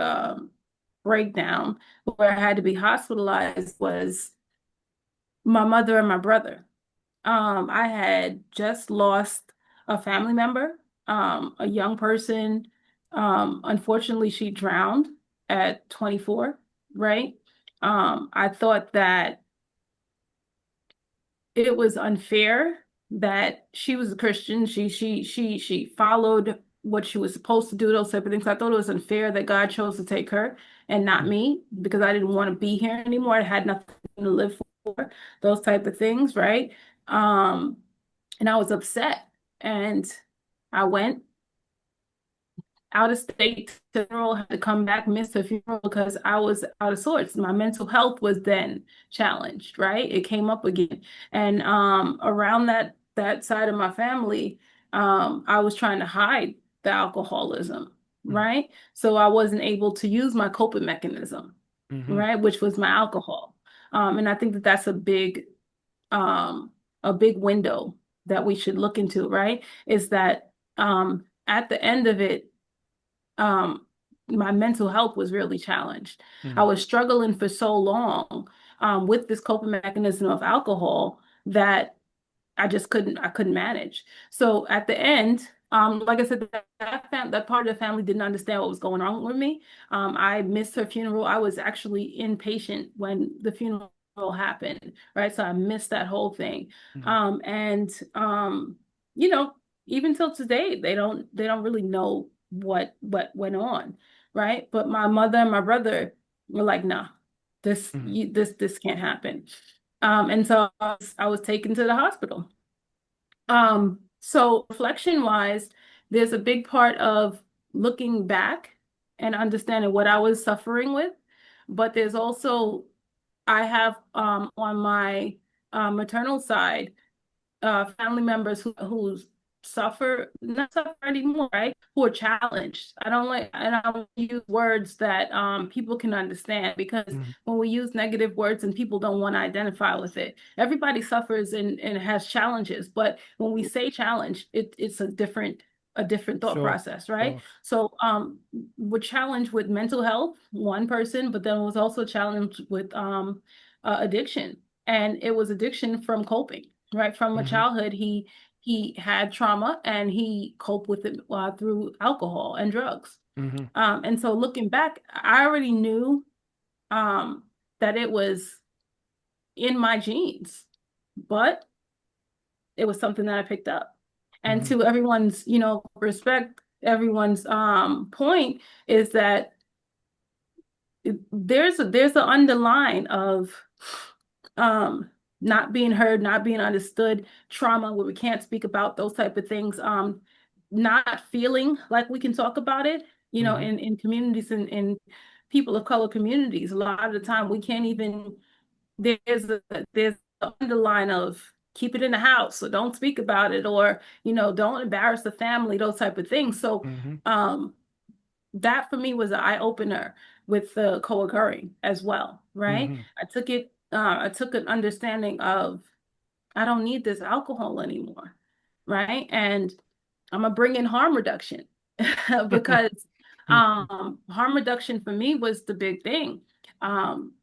breakdown where I had to be hospitalized was my mother and my brother. I had just lost a family member, a young person. Unfortunately, she drowned at 24, right? I thought that it was unfair that she was a Christian. She followed what she was supposed to do, those type of things. I thought it was unfair that God chose to take her and not me because I didn't want to be here anymore. I had nothing to live for, those type of things, right? Um, and I was upset. And I went out of state to funeral, had to come back, miss the funeral because I was out of sorts. My mental health was then challenged, right? It came up again. And around that side of my family, I was trying to hide the alcoholism, right? So I wasn't able to use my coping mechanism, Mm-hmm. right? Which was my alcohol. And I think that that's a big window that we should look into, right? Is that at the end of it, um, my mental health was really challenged. I was struggling for so long with this coping mechanism of alcohol that I couldn't manage. So at the end, like I said, that part of the family didn't understand what was going on with me. I missed her funeral. I was actually inpatient when the funeral happened, right? So I missed that whole thing. Mhm. You know, even till today, they don't really know what went on, right? But my mother and my brother were like, nah, Mhm. this can't happen. And so I was taken to the hospital. So reflection wise, there's a big part of looking back and understanding what I was suffering with, but there's also I have on my maternal side family members who suffer, not suffer anymore, right? Who are challenged. I don't use words that people can understand, because Mhm. when we use negative words and people don't want to identify with it, everybody suffers and has challenges. But when we say challenge, it's a different thought Sure. process, right? Sure. So we're challenged with mental health, one person, but then was also challenged with addiction. And it was addiction from coping, right? From a Mhm. childhood, he had trauma and he coped with it through alcohol and drugs. Mhm. And so looking back, I already knew um, that it was in my genes, but it was something that I picked up. And Mhm. to everyone's, respect, everyone's point is that there's an underline of um not being heard, not being understood, trauma where we can't speak about those type of things, not feeling like we can talk about it, Mhm. in communities and in people of color communities. A lot of the time we can't even there's an underline of keep it in the house, or don't speak about it, or don't embarrass the family, those type of things. So Mhm. that for me was an eye opener with the co-occurring as well, right? Mhm. I took an understanding of I don't need this alcohol anymore, right? And I'm gonna bring in harm reduction because harm reduction for me was the big thing. Um,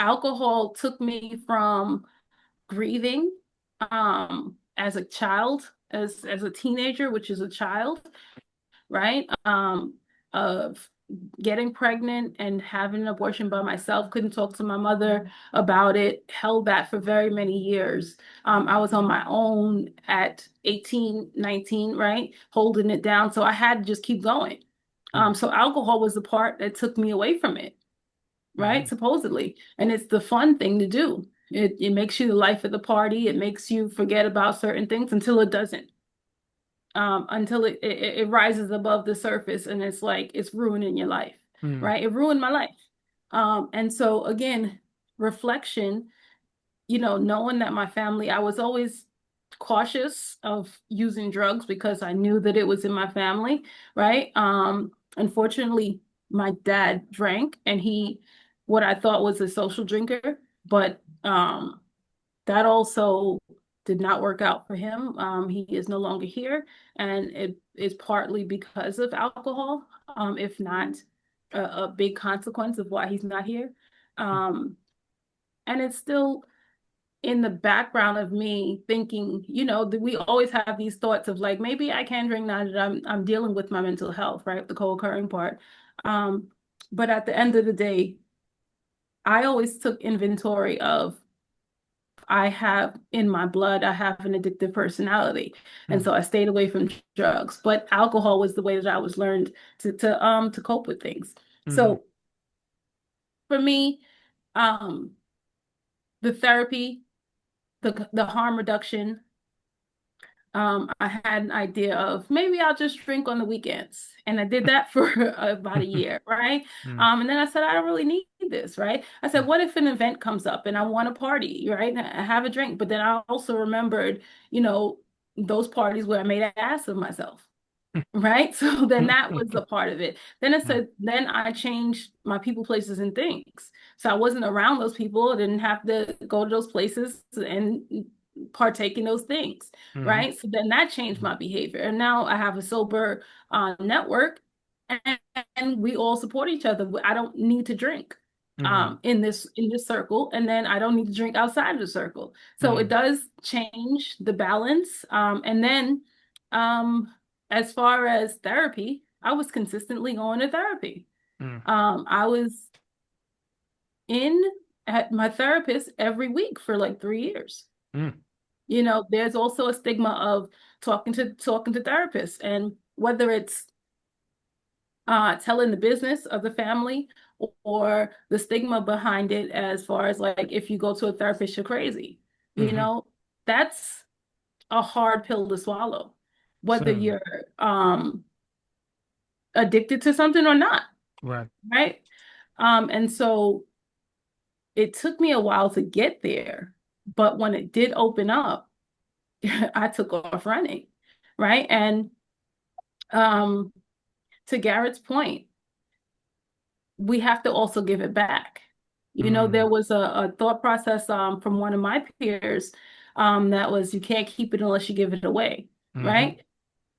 Alcohol took me from grieving as a child, as a teenager, which is a child, right? Of getting pregnant and having an abortion by myself, couldn't talk to my mother about it, held that for very many years. I was on my own at 18, 19, right? Holding it down. So I had to just keep going. So alcohol was the part that took me away from it, right? Mhm. Supposedly. And it's the fun thing to do. It makes you the life of the party. It makes you forget about certain things until it doesn't, until it rises above the surface and it's like it's ruining your life, Mhm. right? It ruined my life. And so again, reflection, knowing that my family, I was always cautious of using drugs because I knew that it was in my family, right? Unfortunately, my dad drank and what I thought was a social drinker, but that also did not work out for him. He is no longer here, and it is partly because of alcohol, if not a big consequence of why he's not here. Um, and it's still in the background of me thinking, that we always have these thoughts of like, maybe I can drink now that I'm dealing with my mental health, right? The co-occurring part. Um, but at the end of the day, I always took inventory of I have in my blood, I have an addictive personality. And Mhm. so I stayed away from drugs. But alcohol was the way that I was learned to cope with things. Mhm. So for me, um, the therapy, the harm reduction, I had an idea of maybe I'll just drink on the weekends. And I did that for about a year, right? Mhm. And then I said, I don't really need this, right? I said, what if an event comes up and I want to party, right? And I have a drink. But then I also remembered, those parties where I made an ass of myself. Right. So then that was a part of it. Then it Mhm. said, then I changed my people, places, and things. So I wasn't around those people. I didn't have to go to those places and partake in those things. Mhm. Right. So then that changed my behavior. And now I have a sober network and, and we all support each other. I don't need to drink Mhm. in this circle. And then I don't need to drink outside of the circle. So it Mhm. does change the balance. And then um as far as therapy, I was consistently going to therapy. Mhm. I was in at my therapist every week for like 3 years. Mm. You know, there's also a stigma of talking to therapists, and whether it's telling the business of the family or the stigma behind it, as far as like if you go to a therapist, you're crazy. You know, that's a hard pill to swallow, whether Certainly. you're addicted to something or not, Right. right? And so it took me a while to get there, but when it did open up, I took off running, right? And to Garrett's point, we have to also give it back. You know, there was a thought process from one of my peers that was, you can't keep it unless you give it away, right?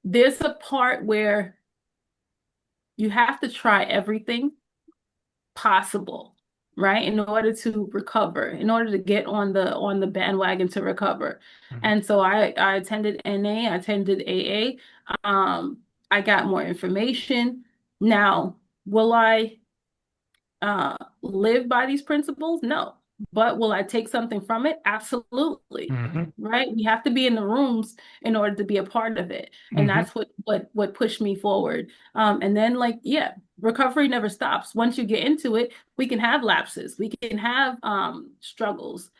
There's a part where you have to try everything possible, right? In order to recover, in order to get on the bandwagon to recover. And so I attended NA, I attended AA. I got more information. Now, will I live by these principles? No. But will I take something from it? Absolutely. Right? We have to be in the rooms in order to be a part of it. And that's what pushed me forward. And then like, yeah, recovery never stops. Once you get into it, we can have lapses, we can have struggles.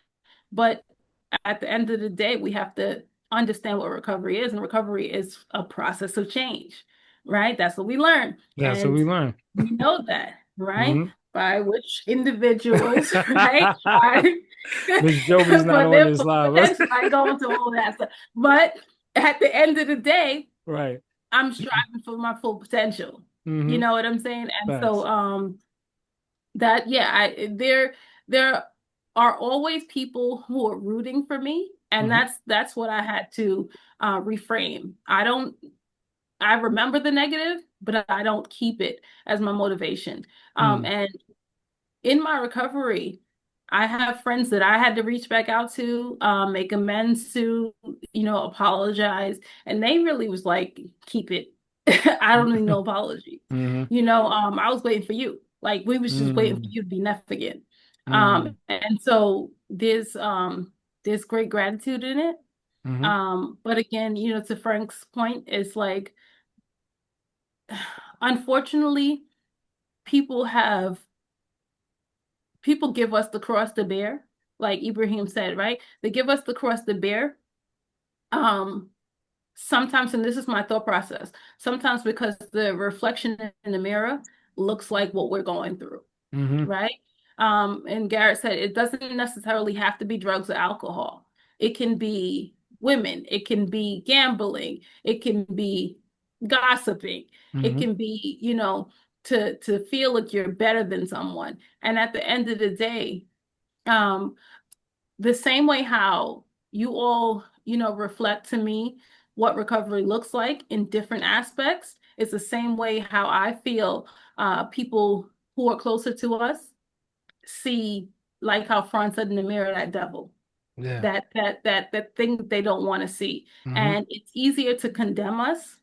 But at the end of the day, we have to understand what recovery is. And recovery is a process of change, right? That's what we learn. That's what And we learn. we know that, right? By which individuals, right? By, Miss Joby's not but on their this full live. potential. I go into all that stuff. But at the end of the day, Right. I'm striving for my full potential. You know what I'm saying? And so that there are always people who are rooting for me. And that's what I had to reframe. I remember the negative, but I don't keep it as my motivation. And in my recovery, I have friends that I had to reach back out to, make amends to, you know, apologize. And they really was like, keep it. I don't need no apology. You know, I was waiting for you. Like we was just waiting for you to be enough again. And so there's great gratitude in it. But again, you know, to Frank's point, it's like, unfortunately, people give us the cross to bear, like Ibrahim said, right? They give us the cross to bear. Sometimes, and this is my thought process, sometimes because the reflection in the mirror looks like what we're going through, right? And Garrett said it doesn't necessarily have to be drugs or alcohol. It can be women, it can be gambling, it can be gossiping, it can be, you know, to feel like you're better than someone. And at the end of the day, the same way how you all, you know, reflect to me what recovery looks like in different aspects, it's the same way how I feel people who are closer to us see, like how Fran said in the mirror, that devil. Yeah. That thing that they don't want to see. And it's easier to condemn us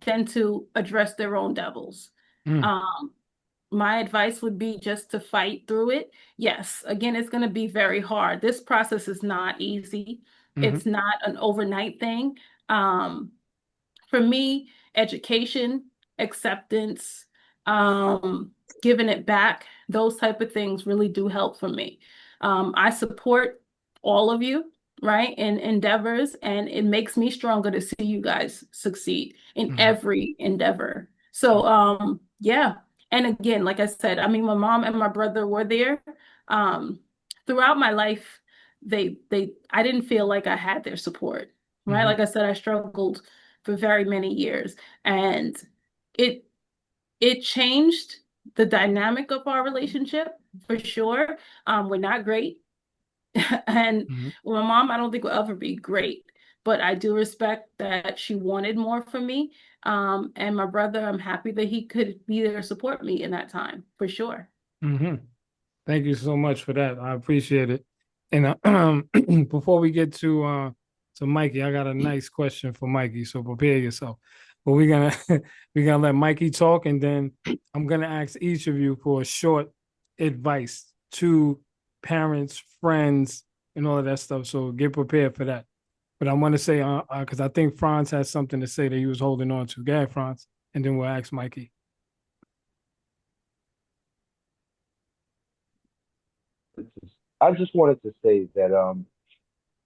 than to address their own devils. My advice would be just to fight through it. Yes, again, it's going to be very hard. This process is not easy. It's not an overnight thing. For me, education, acceptance, giving it back, those type of things really do help for me. I support all of you, right, in endeavors, and it makes me stronger to see you guys succeed in every endeavor. So, yeah. And again, like I said, I mean, my mom and my brother were there. Throughout my life, I didn't feel like I had their support, right? Like I said, I struggled for very many years, and it changed the dynamic of our relationship for sure. We're not great. And my mom, I don't think will ever be great, but I do respect that she wanted more from me. And my brother, I'm happy that he could be there to support me in that time, for sure. Thank you so much for that. I appreciate it. And before we get to Mikey, I got a nice question for Mikey, so prepare yourself. But we're gonna let Mikey talk, and then I'm gonna ask each of you for a short advice, to parents, friends, and all of that stuff. So get prepared for that. But I want to say, because I think Franz has something to say that he was holding on to. Go ahead, Franz, and then we'll ask Mikey. I just wanted to say that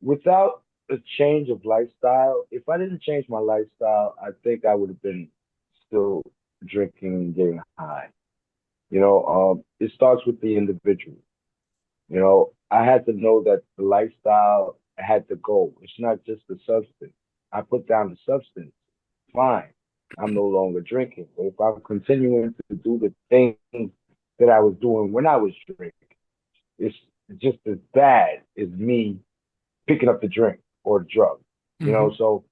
without a change of lifestyle, if I didn't change my lifestyle, I think I would have been still drinking and getting high. It starts with the individual. I had to know that the lifestyle had to go. It's not just the substance. I put down the substance. Fine. I'm no longer drinking. But if I'm continuing to do the things that I was doing when I was drinking, it's just as bad as me picking up the drink or the drug. So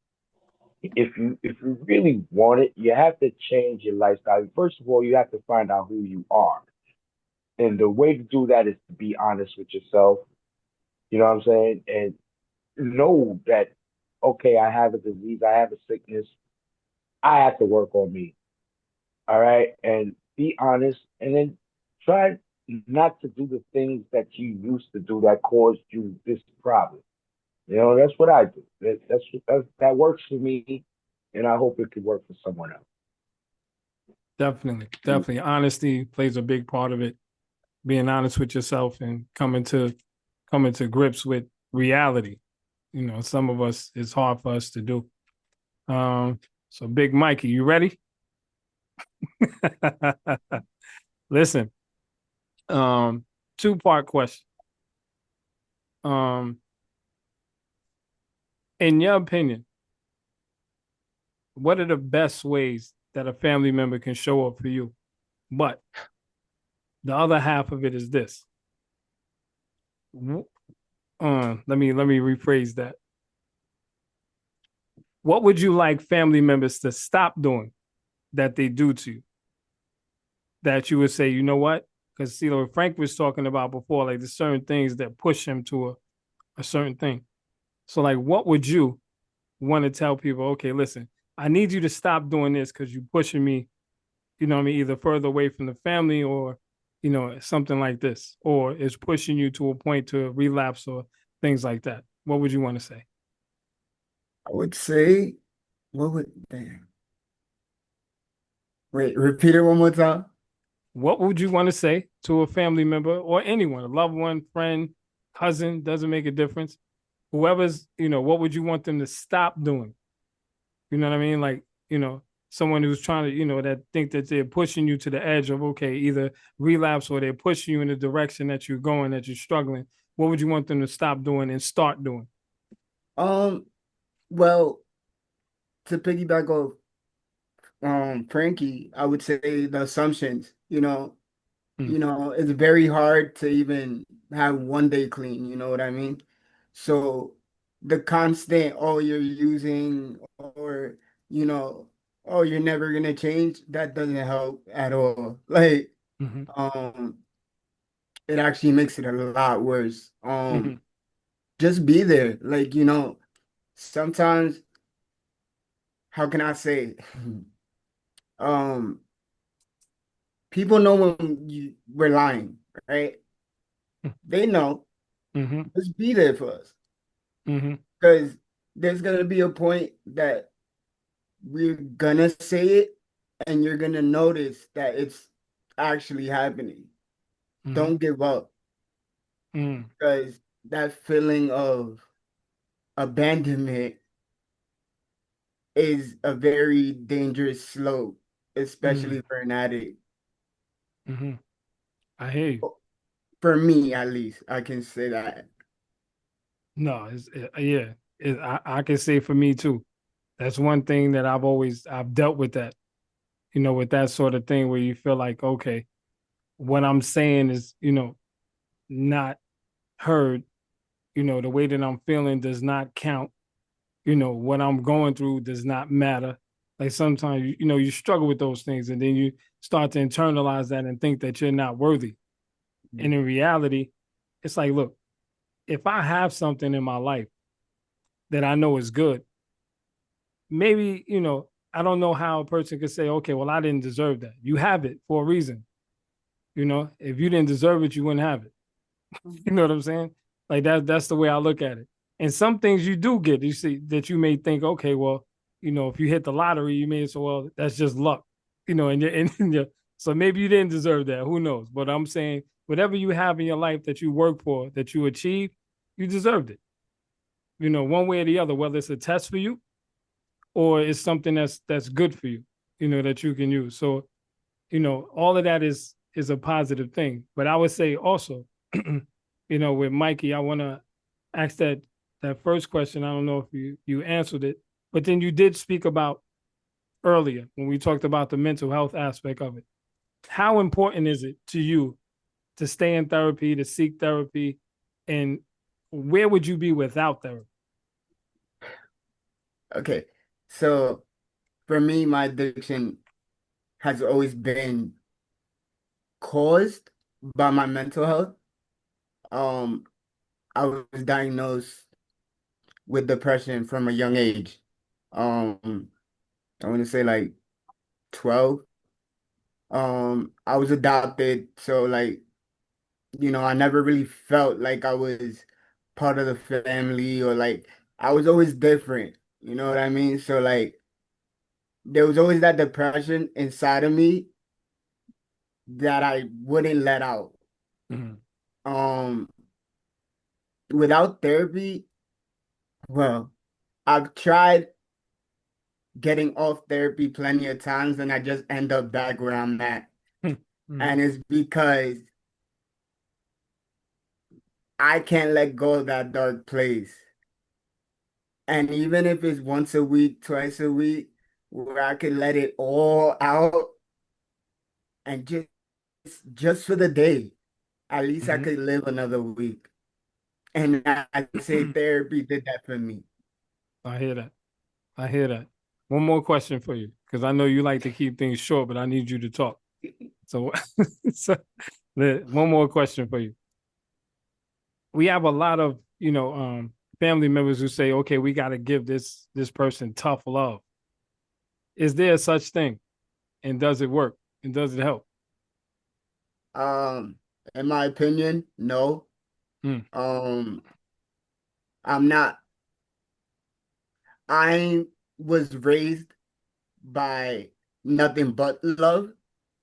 if you really want it, you have to change your lifestyle. First of all, you have to find out who you are. And the way to do that is to be honest with yourself. You know what I'm saying? And know that, okay, I have a disease, I have a sickness, I have to work on me. All right. And be honest. And then try not to do the things that you used to do that caused you this problem. That's what I do. That works for me. And I hope it could work for someone else. Definitely. Honesty plays a big part of it. Being honest with yourself and coming to grips with reality. Some of us, it's hard for us to do. So Big Mikey, you ready? Listen, two-part question. In your opinion, what are the best ways that a family member can show up for you? But the other half of it is this. Let me rephrase that. What would you like family members to stop doing that they do to you? That you would say, you know what? Because what Frank was talking about before, like there's certain things that push him to a certain thing. So like, what would you want to tell people? Okay, listen, I need you to stop doing this because you're pushing me, either further away from the family or, something like this, or it's pushing you to a point to relapse or things like that. What would you want to say? I would say, damn. Wait, repeat it one more time. What would you want to say to a family member or anyone, a loved one, friend, cousin, doesn't make a difference. Whoever's, what would you want them to stop doing? You know what I mean? Like, someone who's trying to, that think that they're pushing you to the edge of, okay, either relapse or they're pushing you in the direction that you're going, that you're struggling. What would you want them to stop doing and start doing? Well, to piggyback off Frankie, I would say the assumptions, it's very hard to even have one day clean, you know what I mean? So the constant, oh, you're using, or, oh, you're never gonna change, that doesn't help at all. Like, it actually makes it a lot worse. Just be there. Like, sometimes, how can I say? People know when we're lying, right? They know. Just be there for us. Because there's gonna be a point that we're gonna say it and you're gonna notice that it's actually happening. Don't give up. Because that feeling of abandonment is a very dangerous slope, especially for an addict. I hear you. For me, at least, I can say that. No, I can say for me too. That's one thing that I've dealt with that, with that sort of thing where you feel like, okay, what I'm saying is, not heard, the way that I'm feeling does not count. What I'm going through does not matter. Like sometimes, you struggle with those things and then you start to internalize that and think that you're not worthy. And in reality, it's like, look, if I have something in my life that I know is good, maybe, I don't know how a person could say, okay, well, I didn't deserve that. You have it for a reason. If you didn't deserve it, you wouldn't have it. You know what I'm saying? Like that's the way I look at it. And some things you do get, you see that you may think, okay, well, if you hit the lottery, you may say, well, that's just luck, so maybe you didn't deserve that. Who knows? But I'm saying whatever you have in your life that you work for, that you achieve, you deserved it. One way or the other, whether it's a test for you or it's something that's good for you, that you can use. So, all of that is a positive thing. But I would say also, with Mikey, I want to ask that first question. I don't know if you answered it, but then you did speak about earlier when we talked about the mental health aspect of it. How important is it to you to stay in therapy, to seek therapy, and where would you be without therapy? Okay, so for me, my addiction has always been caused by my mental health. Um, I was diagnosed with depression from a young age. I want to say like 12. I was adopted, so like, I never really felt like I was part of the family or like I was always different. You know what I mean? So like there was always that depression inside of me that I wouldn't let out. Mm-hmm. Um, Without therapy, well, I've tried getting off therapy plenty of times and I just end up back where I'm at. Mm-hmm. And it's because I can't let go of that dark place. And even if it's once a week, twice a week, where I can let it all out and just for the day, at least I Mm-hmm. could live another week. And I say therapy did that for me. I hear that. I hear that. One more question for you, because I know you like to keep things short, but I need you to talk. So, so one more question for you. We have a lot of, family members who say, okay, we got to give this person tough love. Is there such thing? And does it work? And does it help? Um, in my opinion, no. Mm. Um, I'm not, I was raised by nothing but love,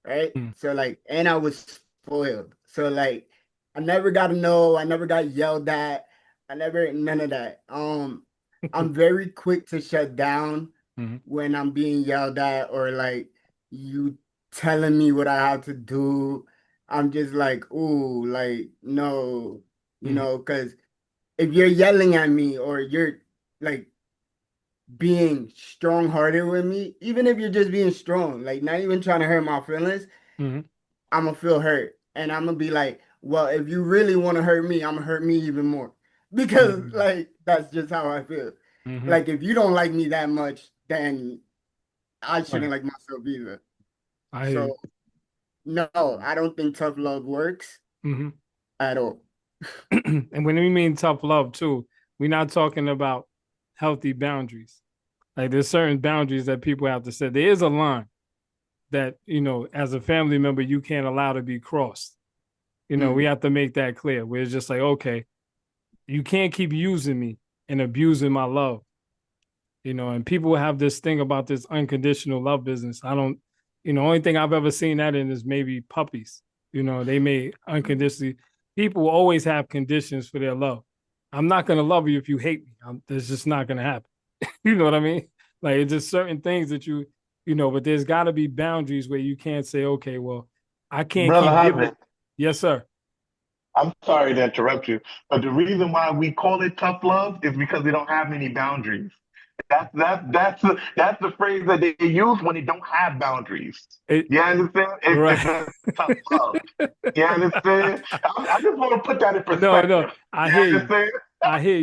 right? Mm. So like, and I was spoiled. So like, I never got to know, I never got yelled at, none of that. I'm very quick to shut down Mm-hmm. when I'm being yelled at or like you telling me what I have to do. I'm just like, ooh, like, no, Mm-hmm. because if you're yelling at me or you're like being strong-hearted with me, even if you're just being strong, like not even trying to hurt my feelings, Mm-hmm. I'm gonna feel hurt. And I'm gonna be like, well, if you really want to hurt me, I'm gonna hurt me even more. Because Mm-hmm. like that's just how I feel. Mm-hmm. Like if you don't like me that much, then I shouldn't Right. like myself either. I hear you. So no, I don't think tough love works Mm-hmm. at all. And when we mean tough love too, we're not talking about healthy boundaries. Like there's certain boundaries that people have to set. There is a line that, as a family member, you can't allow to be crossed. We Mm, have to make that clear. Where it's just like, okay, you can't keep using me and abusing my love. And people have this thing about this unconditional love business. I don't, only thing I've ever seen that in is maybe puppies. They may unconditionally, people always have conditions for their love. I'm not going to love you if you hate me. That's just not going to happen. You know what I mean? Like it's just certain things that but there's got to be boundaries where you can't say, okay, well, I can't Brother keep giving. Havoc, Yes, sir. I'm sorry to interrupt you, but the reason why we call it tough love is because we don't have any boundaries. That's the phrase that they use when they don't have boundaries. It, You understand? It's right. a tough love. You understand? I just want to put that in No, perspective. I You hear you. understand? I hear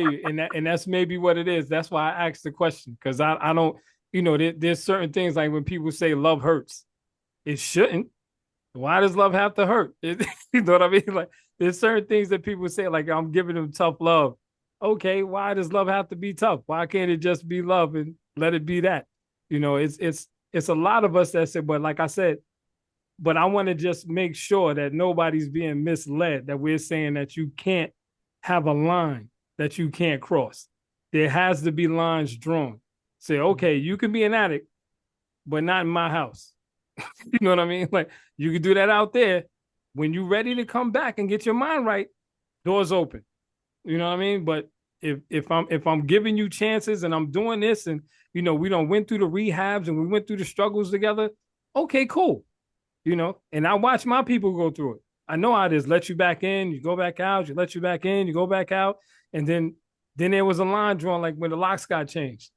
you. And that's maybe what it is. That's why I asked the question. Because I don't, there's certain things like when people say love hurts, it shouldn't. Why does love have to hurt? You know what I mean? Like there's certain things that people say, like I'm giving them tough love. Okay, why does love have to be tough? Why can't it just be love and let it be that? It's a lot of us that say, but like I said, but I want to just make sure that nobody's being misled, that we're saying that you can't have a line that you can't cross. There has to be lines drawn. Say, okay, you can be an addict, but not in my house. You know what I mean? Like, you can do that out there. When you're ready to come back and get your mind right, doors open. You know what I mean? But if I'm giving you chances and I'm doing this, and we don't went through the rehabs and we went through the struggles together, okay, cool. And I watch my people go through it. I know how it is. Let you back in, you go back out, you let you back in, you go back out. And then there was a line drawn, like when the locks got changed.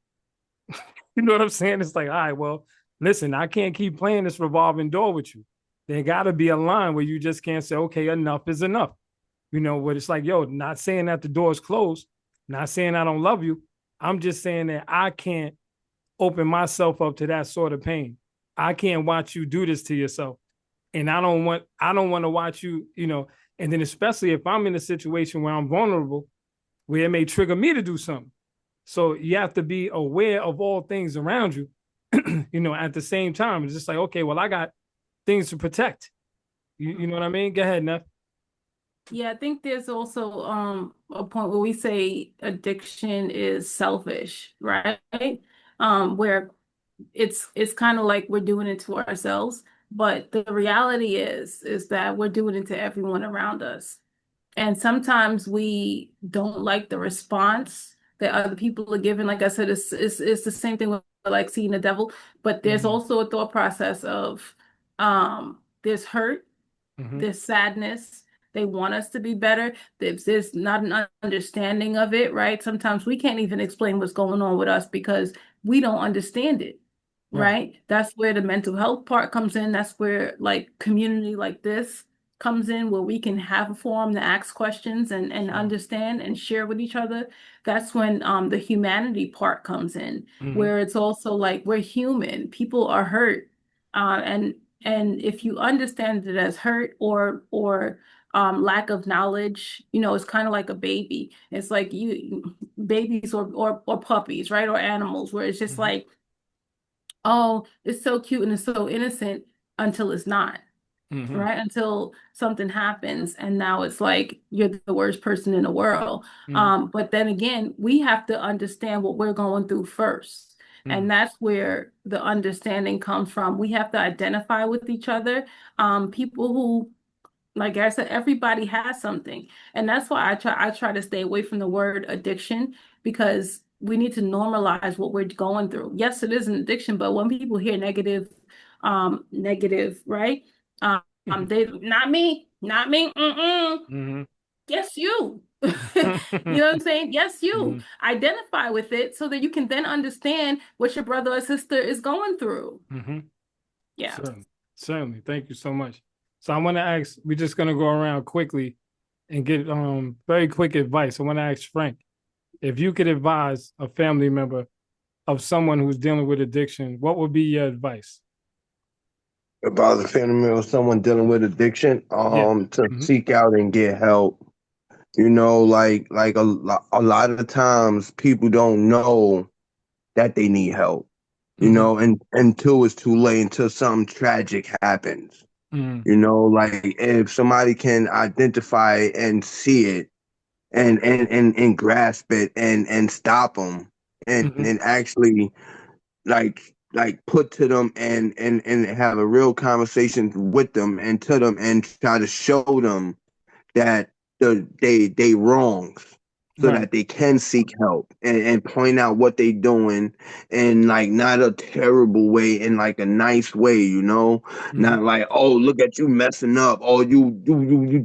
You know what I'm saying? It's like, all right, well, listen, I can't keep playing this revolving door with you. There got to be a line where you just can't say, okay, enough is enough. Where it's like, yo, not saying that the door is closed, not saying I don't love you. I'm just saying that I can't open myself up to that sort of pain. I can't watch you do this to yourself. And I don't want to watch you, and then especially if I'm in a situation where I'm vulnerable, where it may trigger me to do something. So you have to be aware of all things around you, at the same time. It's just like, okay, well, I got things to protect. You know what I mean? Go ahead, Neff. Yeah, I think there's also a point where we say addiction is selfish, right? Where it's kind of like we're doing it to ourselves, but the reality is that we're doing it to everyone around us. And sometimes we don't like the response that other people are giving. Like I said, it's the same thing with like seeing the devil, but there's also a thought process of there's hurt, there's sadness. They want us to be better. There's not an understanding of it, right? Sometimes we can't even explain what's going on with us because we don't understand it, right? That's where the mental health part comes in. That's where like community like this comes in, where we can have a forum to ask questions and understand and share with each other. That's when the humanity part comes in, where it's also like we're human. People are hurt. And if you understand it as hurt or lack of knowledge, it's kind of like a baby. It's like babies or puppies, right? Or animals, where it's just like, oh, it's so cute and it's so innocent until it's not, right? Until something happens and now it's like you're the worst person in the world. But then again, we have to understand what we're going through first. And that's where the understanding comes from. We have to identify with each other. People who, like I said, everybody has something. And that's why I try to stay away from the word addiction, because we need to normalize what we're going through. Yes, it is an addiction, but when people hear negative, right? They not me, Yes, you. You know what I'm saying? Yes, you. Identify with it so that you can then understand what your brother or sister is going through. Yeah. Certainly. Thank you so much. So I want to ask, we're just going to go around quickly and get very quick advice. I want to ask Frank, if you could advise a family member of someone who's dealing with addiction, what would be your advice? About the family member of someone dealing with addiction, to seek out and get help. Like a lot of times people don't know that they need help, and until it's too late, until something tragic happens. Like if somebody can identify and see it and grasp it and stop them and actually like put to them and have a real conversation with them and to them and try to show them that they wrongs, so that they can seek help and point out what they doing in like not a terrible way, in like a nice way, not like, oh, look at you messing up, oh, you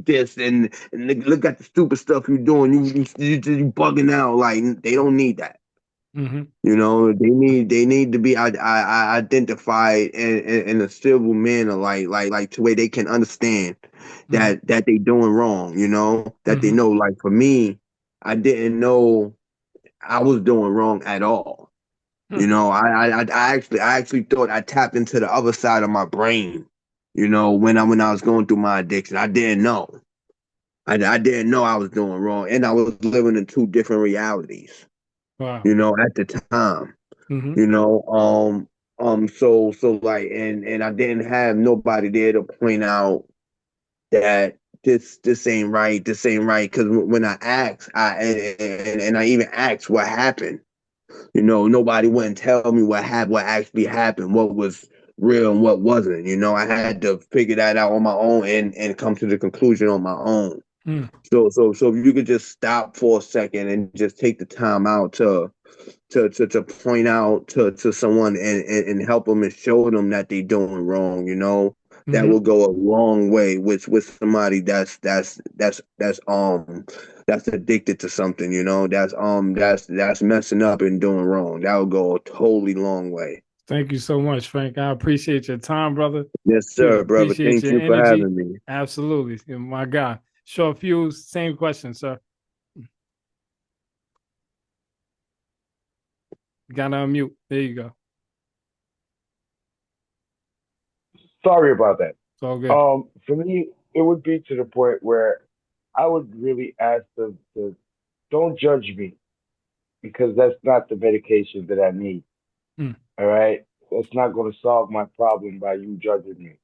this and look at the stupid stuff you're doing, you bugging out. Like, they don't need that. They need to be identified in a civil manner, like to where they can understand that they doing wrong. That they know. Like for me, I didn't know I was doing wrong at all. I actually thought I tapped into the other side of my brain. When I was going through my addiction, I didn't know. I didn't know I was doing wrong, and I was living in two different realities. Wow. At the time. So like, and I didn't have nobody there to point out that this ain't right, this ain't right. Because when I asked, and I even asked what happened, nobody wouldn't tell me what actually happened, what was real and what wasn't. I had to figure that out on my own and come to the conclusion on my own. Mm. So if you could just stop for a second and just take the time out to point out to someone and help them and show them that they're doing wrong, that will go a long way with somebody that's addicted to something, that's messing up and doing wrong. That will go a totally long way. Thank you so much, Frank. I appreciate your time, brother. Yes, sir, brother. Appreciate Thank your you for energy. having me. Absolutely. My God. Short fuse, same question, sir. Gotta unmute. There you go. Sorry about that. It's all good. For me, it would be to the point where I would really ask them to don't judge me because that's not the medication that I need. Mm. All right, that's not going to solve my problem by you judging me.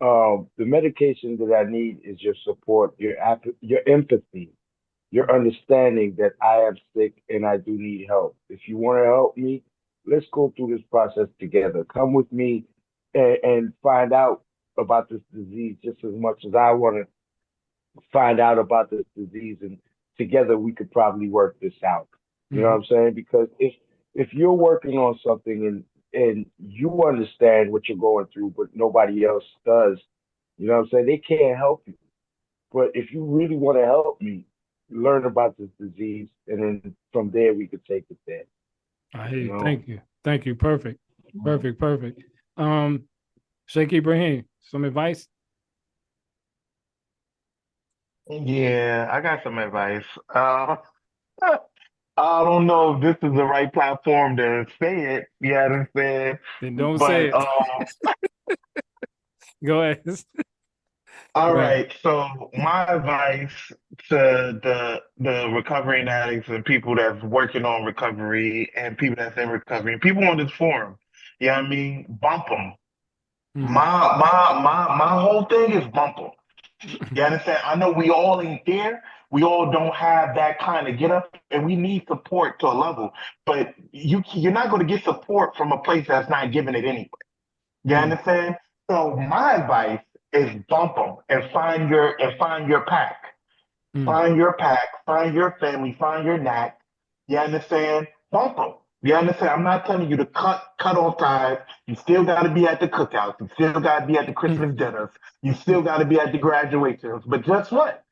The medication that I need is your support, your empathy, your understanding that I am sick and I do need help. If you want to help me, let's go through this process together. Come with me and find out about this disease just as much as I want to find out about this disease, and together we could probably work this out. You know what I'm saying? Because if you're working on something and you understand what you're going through, but nobody else does, you know what I'm saying? They can't help you. But if you really want to help me, learn about this disease, and then from there we could take it there. I hear you. Thank you. Thank you. Perfect. Perfect. Sheikh Ibrahim, some advice? Yeah, I got some advice. I don't know if this is the right platform to say it. You understand? Then don't say But it. Go ahead. all Go ahead. right. So my advice to the recovering addicts and people that's working on recovery and people that's in recovery and people on this forum, you know what I mean? Bump them. My whole thing is bump them. You understand? I know we all ain't there. We all don't have that kind of get up, and we need support to a level. But you're not going to get support from a place that's not giving it anyway. You understand? So my advice is bump them and find your pack. Find your pack, find your family, find your knack. You understand? Bump them. You understand? I'm not telling you to cut off ties. You still got to be at the cookouts. You still got to be at the Christmas dinners. You still got to be at the graduations. But guess what?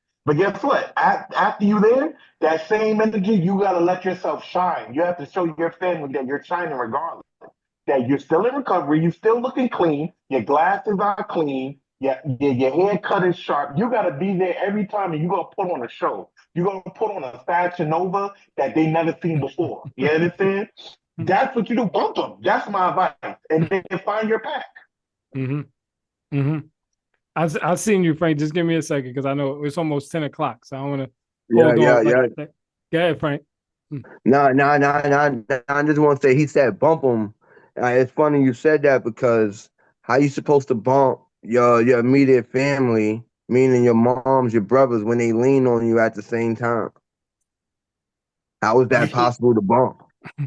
After you there, that same energy, you got to let yourself shine. You have to show your family that you're shining regardless, that you're still in recovery, you're still looking clean, your glasses are clean, your haircut is sharp. You got to be there every time, and you're going to put on a show. You're going to put on a Fashion Nova that they never seen before. You understand? That's what you do. Bump them. That's my advice. And then find your pack. I've seen you, Frank. Just give me a second because I know it's almost 10 o'clock, so I want to Yeah, hold on. yeah. Go ahead, Frank. No. I just want to say he said bump him. It's funny you said that because how you supposed to bump your immediate family, meaning your moms, your brothers, when they lean on you at the same time? How is that possible to bump?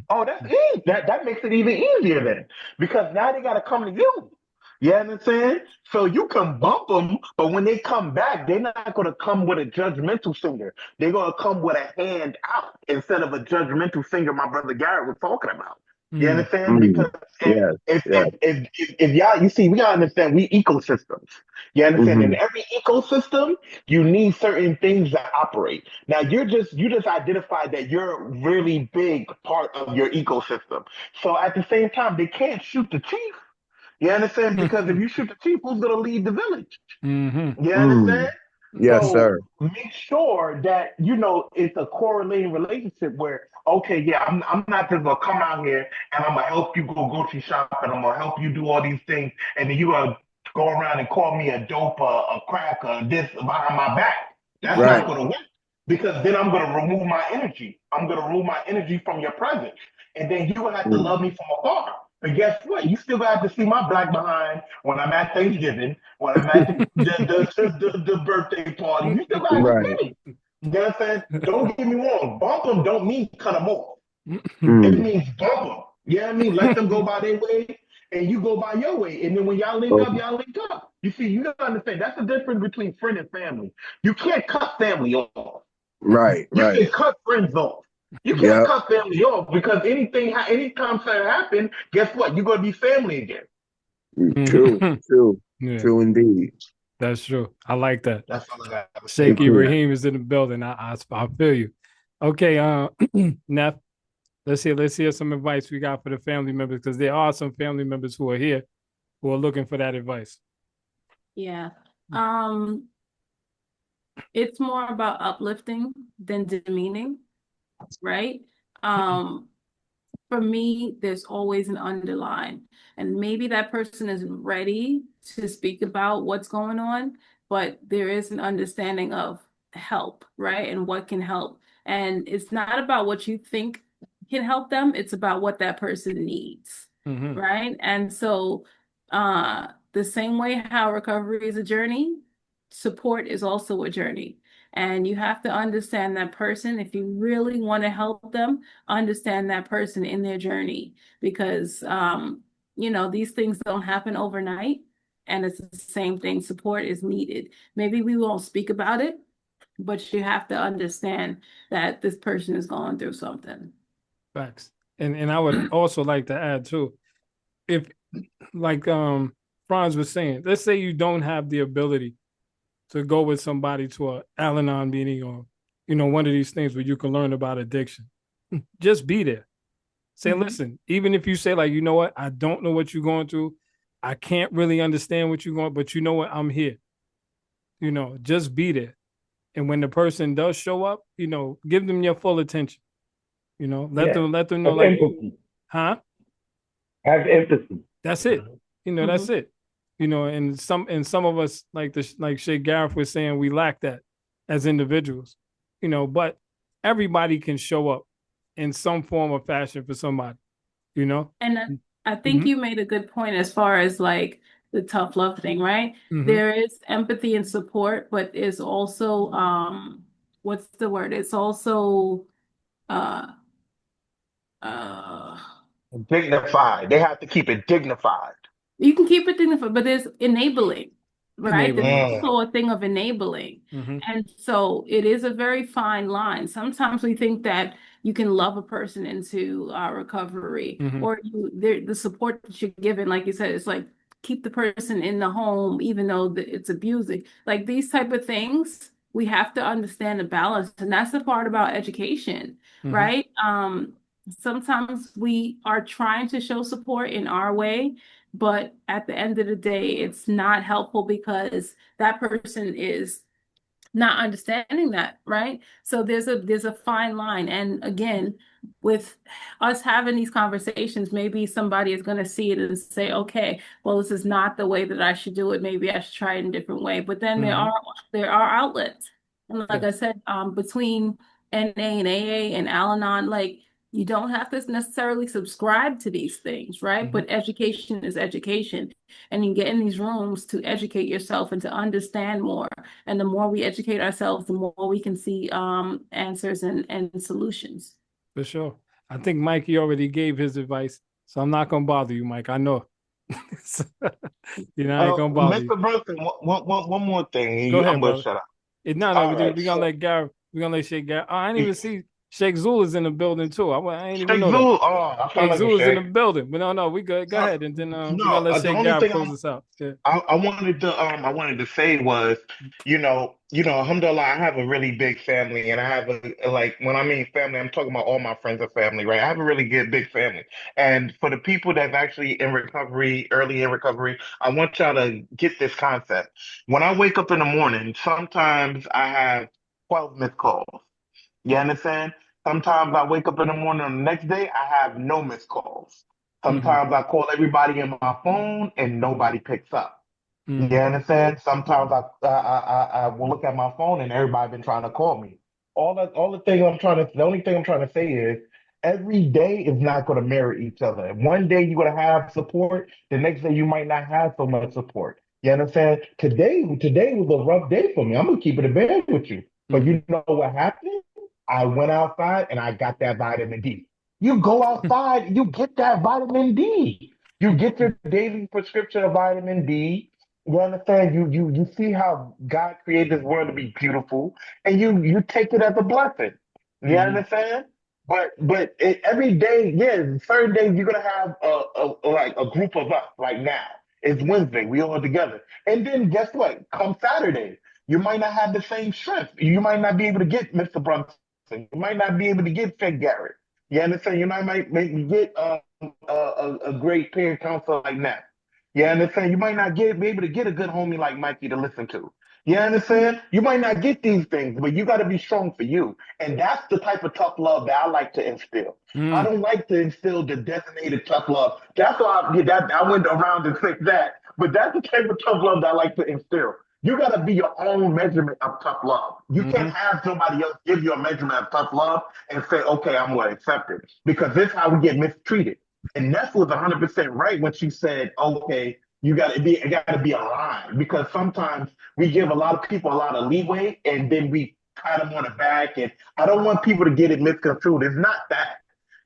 Oh, that's easy. That makes it even easier then, because now they got to come to you. You understand? So you can bump them, but when they come back, they're not going to come with a judgmental finger. They're going to come with a hand out instead of a judgmental finger my brother Garrett was talking about. You understand? Because Yes, yes. if y'all, you see, we gotta understand we ecosystems. You understand? In every ecosystem, you need certain things that operate. Now you just identified that you're a really big part of your ecosystem. So at the same time, they can't shoot the chief. You understand? Because if you shoot the chief, who's gonna lead the village? You understand? Yes, So sir. make sure that it's a correlating relationship where, okay, yeah, I'm not just gonna come out here and I'm gonna help you go grocery shop and I'm gonna help you do all these things, and then you gonna go around and call me a dope, a crack, this behind my back. That's Right. not gonna work, because then I'm gonna remove my energy. I'm gonna remove my energy from your presence, and then you gonna have to love me from afar. But guess what? You still got to see my black behind when I'm at Thanksgiving, when I'm at the birthday party. You still got to Right. see me. You know what I'm saying? Don't get me wrong. Bump them don't mean cut them off. It Mm. means bump them. You know what I mean? Let them go by their way and you go by your way. And then when Oh, y'all link up. You see, you gotta understand that's the difference between friend and family. You can't cut family off. right, You right. can cut friends off. You can't Yep. cut family off because anytime something happen, guess what? You're gonna be family again. True, true, Yeah, true indeed. that's true. I like that. That's all I got to say Shaky about Agree. that. Raheem is in the building. I feel you. Okay, Neff, let's hear some advice we got for the family members because there are some family members who are here who are looking for that advice. Yeah. It's more about uplifting than demeaning, right? For me, there's always an underline. And maybe that person isn't ready to speak about what's going on, but there is an understanding of help, right? And what can help. And it's not about what you think can help them, it's about what that person needs, Mm-hmm. right? And so, the same way how recovery is a journey, support is also a journey. And you have to understand that person. If you really want to help them, understand that person in their journey because these things don't happen overnight, and it's the same thing. Support is needed. Maybe we won't speak about it, but you have to understand that this person is going through something. Facts. And I would also like to add too, if like Franz was saying, let's say you don't have the ability to go with somebody to a Al-Anon meeting or one of these things where you can learn about addiction. Just be there. Say, listen, even if you say like, you know what, I don't know what you're going through. I can't really understand what you're going, but you know what, I'm here. Just be there. And when the person does show up, give them your full attention. Let Yeah. them know Have like, empathy. huh? Have empathy. That's it. That's it. And some of us like Shay Gareth was saying, we lack that as individuals. But everybody can show up in some form or fashion for somebody. And I think you made a good point as far as like the tough love thing, right? Mhm. There is empathy and support, but is also what's the word? It's also uh uh Dignified. They have to keep it dignified. you can keep it dignified, but there's enabling, right? There's Enabling. Mm. also a thing of enabling. Mhm. And so it is a very fine line. Sometimes we think that you can love a person into recovery Mhm. or the support that you're given, like you said, it's like keep the person in the home, even though it's abusing. Like these type of things, we have to understand the balance. And that's the part about education, Mhm. right? Sometimes we are trying to show support in our way, but at the end of the day, it's not helpful because that person is not understanding that, right? So there's a fine line. And again, with us having these conversations, maybe somebody is going to see it and say, okay, well, this is not the way that I should do it. Maybe I should try it in a different way. But then there are outlets. And like I Yes. said, between NA and AA and Al-Anon, like you don't have to necessarily subscribe to these things, right? But education is education. And you get in these rooms to educate yourself and to understand more. And the more we educate ourselves, the more we can see answers and solutions. For sure. I think Mikey already gave his advice, so I'm not gonna bother you, Mike. I know. I ain't gonna bother you. Mr. Brunson, one more thing. Go I'm ahead, gonna brother. shut up. No, All right. we gonna So let Gareth. We gonna let Sheikh Gareth. Oh, I didn't even see Sheikh Zul is in the building too. I ain't even Shake know that. Zulu. Oh, I sound Sheikh like a Zul is in shake. the building. But no, we good. Go ahead, and then we No, gonna let the Sheikh only Gareth thing close us out. Yeah. I wanted to say was, alhamdulillah, I have a really big family, and I have like when I mean family, I'm talking about all my friends and family, right? I have a really good big family, and for the people that's actually in recovery, early in recovery, I want y'all to get this concept. When I wake up in the morning, sometimes I have 12 missed calls. You understand? Sometimes I wake up in the morning on the next day, I have no missed calls. Mm-hmm. Sometimes I call everybody in my phone and nobody picks up. You Mm-hmm. understand? Sometimes I will look at my phone and everybody been trying to call me. The only thing I'm trying to say is every day is not going to mirror each other. One day you're going to have support, the next day you might not have so much support. You understand? Today was a rough day for me. I'm gonna keep it a bed with you. But Mm-hmm. you know what happened? I went outside and I got that vitamin D. You go outside, you get that vitamin D. You get your daily prescription of vitamin D. You understand? You see how God created this world to be beautiful, and you take it as a blessing. You Mm-hmm. understand? Every day, yeah, certain days you're gonna have like a group of us. Like now, it's Wednesday, we all together, and then guess what? Come Saturday, you might not have the same strength. You might not be able to get Mr. Brunson. You might not be able to get Fed Garrett. You understand? You might maybe get a great peer counselor like that. You understand? You might not be able to get a good homie like Mikey to listen to. You understand? You might not get these things, but you got to be strong for you. And that's the type of tough love that I like to instill. I Mm-hmm. don't like to instill the designated tough love. That's why I went around and said that. But that's the type of tough love that I like to instill. You got to be your own measurement of tough love. You can't have somebody else give you a measurement of tough love and say, okay, I'm going to accept it. Because this is how we get mistreated. And Ness was 100% right when she said, okay, it got to be aligned. Because sometimes we give a lot of people a lot of leeway and then we pat them on the back. And I don't want people to get it misconstrued. It's not that.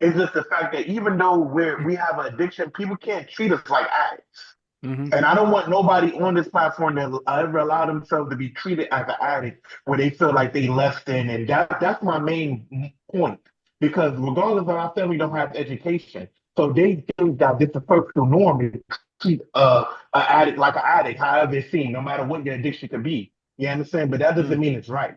It's just the fact that even though we have an addiction, people can't treat us like addicts. Mm-hmm. And I don't want nobody on this platform to ever allow themselves to be treated as an addict where they feel like they less than. And that's my main point. Because regardless of our family don't have education, so they think that this is personal norm to treat an addict like an addict, however it's seen, no matter what your addiction could be. You understand? But that doesn't mean it's right.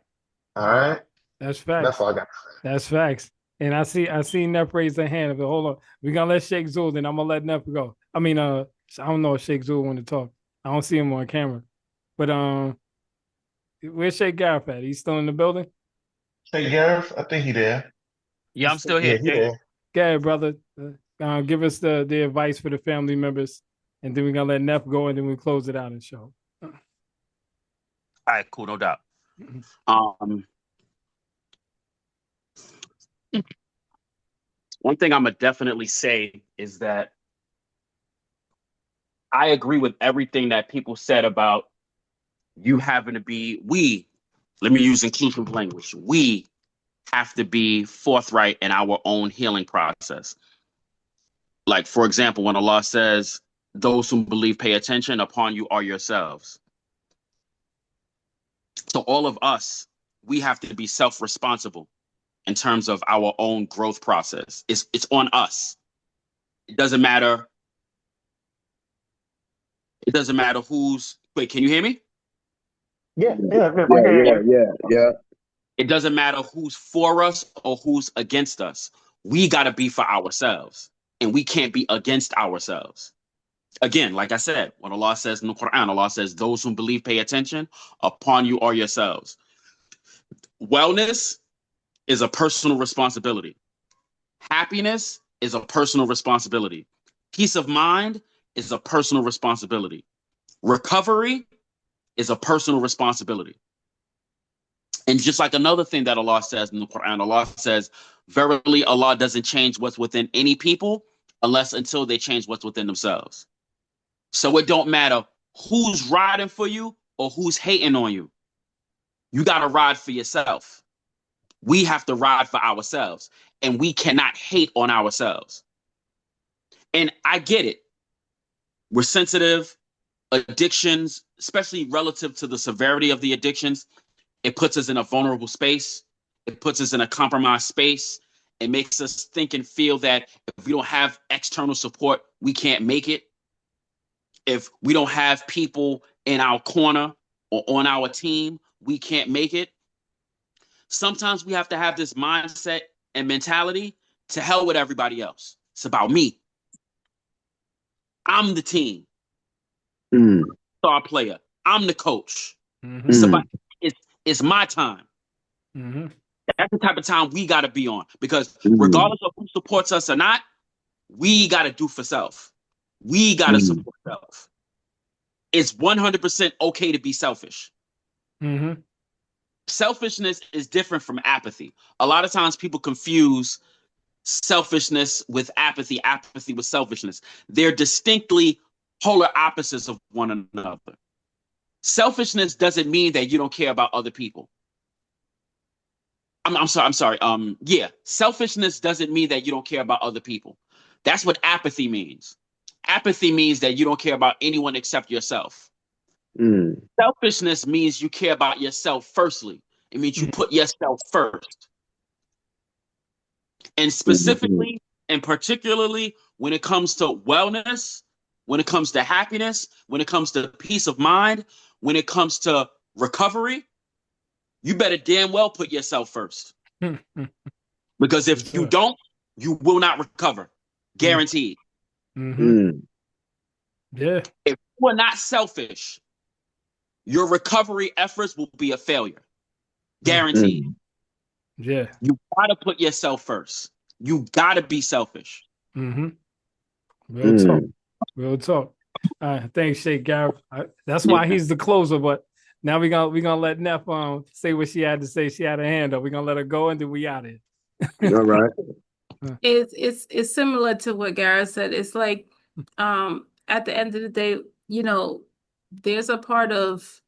All right. That's That's facts. all I got to say. That's facts. And I see Neff raise their hand. But hold on, we're gonna let Sheikh Zul, then I'm gonna let Neff go. I mean, I don't know if Sheikh Zul want to talk. I don't see him on camera. But where's Sheikh Gareth at? He's still in the building? Hey, Gareth, I think he there. Yeah, I'm still Yeah, here. he there. Go ahead, brother. Give us the advice for the family members, and then we're gonna let Neff go, and then we close it out and show. All right, cool, no doubt. One thing I'm gonna definitely say is that I agree with everything that people said about you having to be, let me use inclusive language. We have to be forthright in our own healing process. Like, for example, when Allah says, those who believe pay attention, upon you are yourselves. So all of us, we have to be self-responsible in terms of our own growth process. It's on us. It doesn't matter. It doesn't matter who's, wait, can you hear me? Yeah. Yeah. It doesn't matter who's for us or who's against us. We got to be for ourselves, and we can't be against ourselves. Again, like I said, when Allah says in the Quran, Allah says, those who believe pay attention, upon you are yourselves. Wellness is a personal responsibility. Happiness is a personal responsibility. Peace of mind is a personal responsibility. Recovery is a personal responsibility. And just like another thing that Allah says in the Quran, Allah says, verily, Allah doesn't change what's within any people until they change what's within themselves. So it don't matter who's riding for you or who's hating on you. You got to ride for yourself. We have to ride for ourselves, and we cannot hate on ourselves. And I get it. We're sensitive. Addictions, especially relative to the severity of the addictions, it puts us in a vulnerable space. It puts us in a compromised space. It makes us think and feel that if we don't have external support, we can't make it. If we don't have people in our corner or on our team, we can't make it. Sometimes we have to have this mindset and mentality to hell with everybody else. It's about me. I'm the team. Star player. I'm the coach. It's my time. That's the type of time we got to be on, because regardless of who supports us or not, we got to do for self. We got to support self. It's 100% okay to be selfish. Selfishness is different from apathy. A lot of times people confuse selfishness with apathy, apathy with selfishness. They're distinctly polar opposites of one another. Selfishness doesn't mean that you don't care about other people. I'm sorry. Yeah, selfishness doesn't mean that you don't care about other people. That's what apathy means. Apathy means that you don't care about anyone except yourself. Selfishness means you care about yourself firstly. It means you put yourself first. And specifically and particularly when it comes to wellness, when it comes to happiness, when it comes to peace of mind, when it comes to recovery, you better damn well put yourself first. Because if you don't, you will not recover. Guaranteed. Yeah. If you are not selfish, your recovery efforts will be a failure. Guaranteed. Yeah. You gotta put yourself first. You gotta be selfish. Real talk. Real talk. Thanks, Sheikh Gareth. That's why he's the closer, but now we're gonna let Neff say what she had to say. She had her hand up. We're gonna let her go and then we out of here. All right. It's similar to what Gareth said. It's like at the end of the day, you know, there's a part of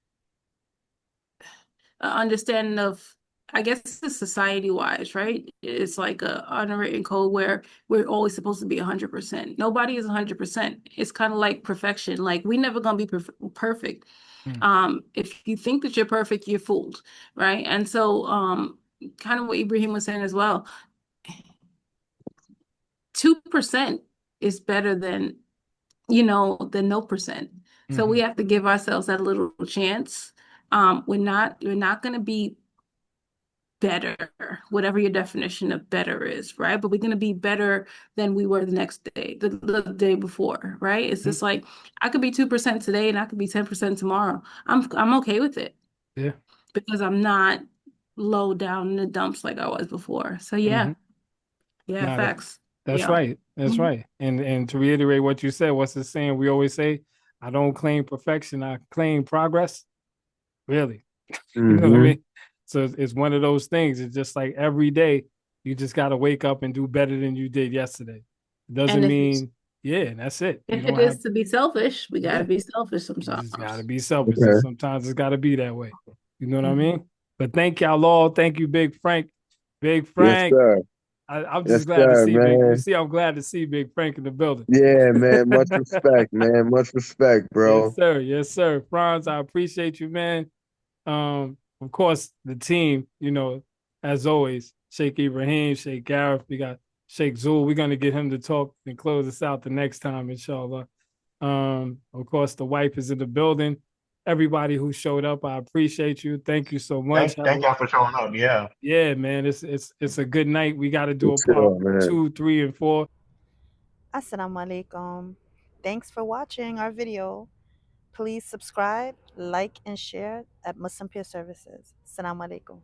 understanding of, I guess it's society wise, right? It's like a unwritten code where we're always supposed to be 100%. Nobody is 100%. It's kind of like perfection. Like we're never gonna be perfect. If you think that you're perfect, you're fooled, right? And so kind of what Ibrahim was saying as well, 2% is better than, than no percent. So we have to give ourselves that little chance. We're not going to be better, whatever your definition of better is, right? But we're going to be better than we were the next day, the day before, right? It's just like I could be 2% today and I could be 10% tomorrow. I'm okay with it. Yeah. Because I'm not low down in the dumps like I was before. So yeah. Yeah, facts. That's right. That's right. And to reiterate what you said, what's the saying we always say? I don't claim perfection, I claim progress. Really. You know what I mean? So it's one of those things. It's just like every day you just got to wake up and do better than you did yesterday. It doesn't mean, that's it. If it is to be selfish, we got to be selfish sometimes. You just got to be selfish. Okay. Sometimes it's got to be that way. You know what I mean? But thank y'all all. Thank you, Big Frank. Big Frank. Yes, sir. I'm just glad to see Big. You see, I'm glad to see Big Frank in the building. Yeah, man. Much respect, man. Much respect, bro. Yes, sir. Yes, sir. Franz, I appreciate you, man. Of course, the team, as always, Sheikh Ibrahim, Sheikh Gareth, we got Sheikh Zul. We're gonna get him to talk and close us out the next time, inshallah. Of course, the wife is in the building. Everybody who showed up, I appreciate you. Thank you so much. Thank y'all for showing up. Yeah. Yeah, man. It's a good night. We got to do a part 2, 3, and 4. Assalamu alaikum. Thanks for watching our video. Please subscribe, like, and share at Muslim Peer Services. Assalamu alaikum.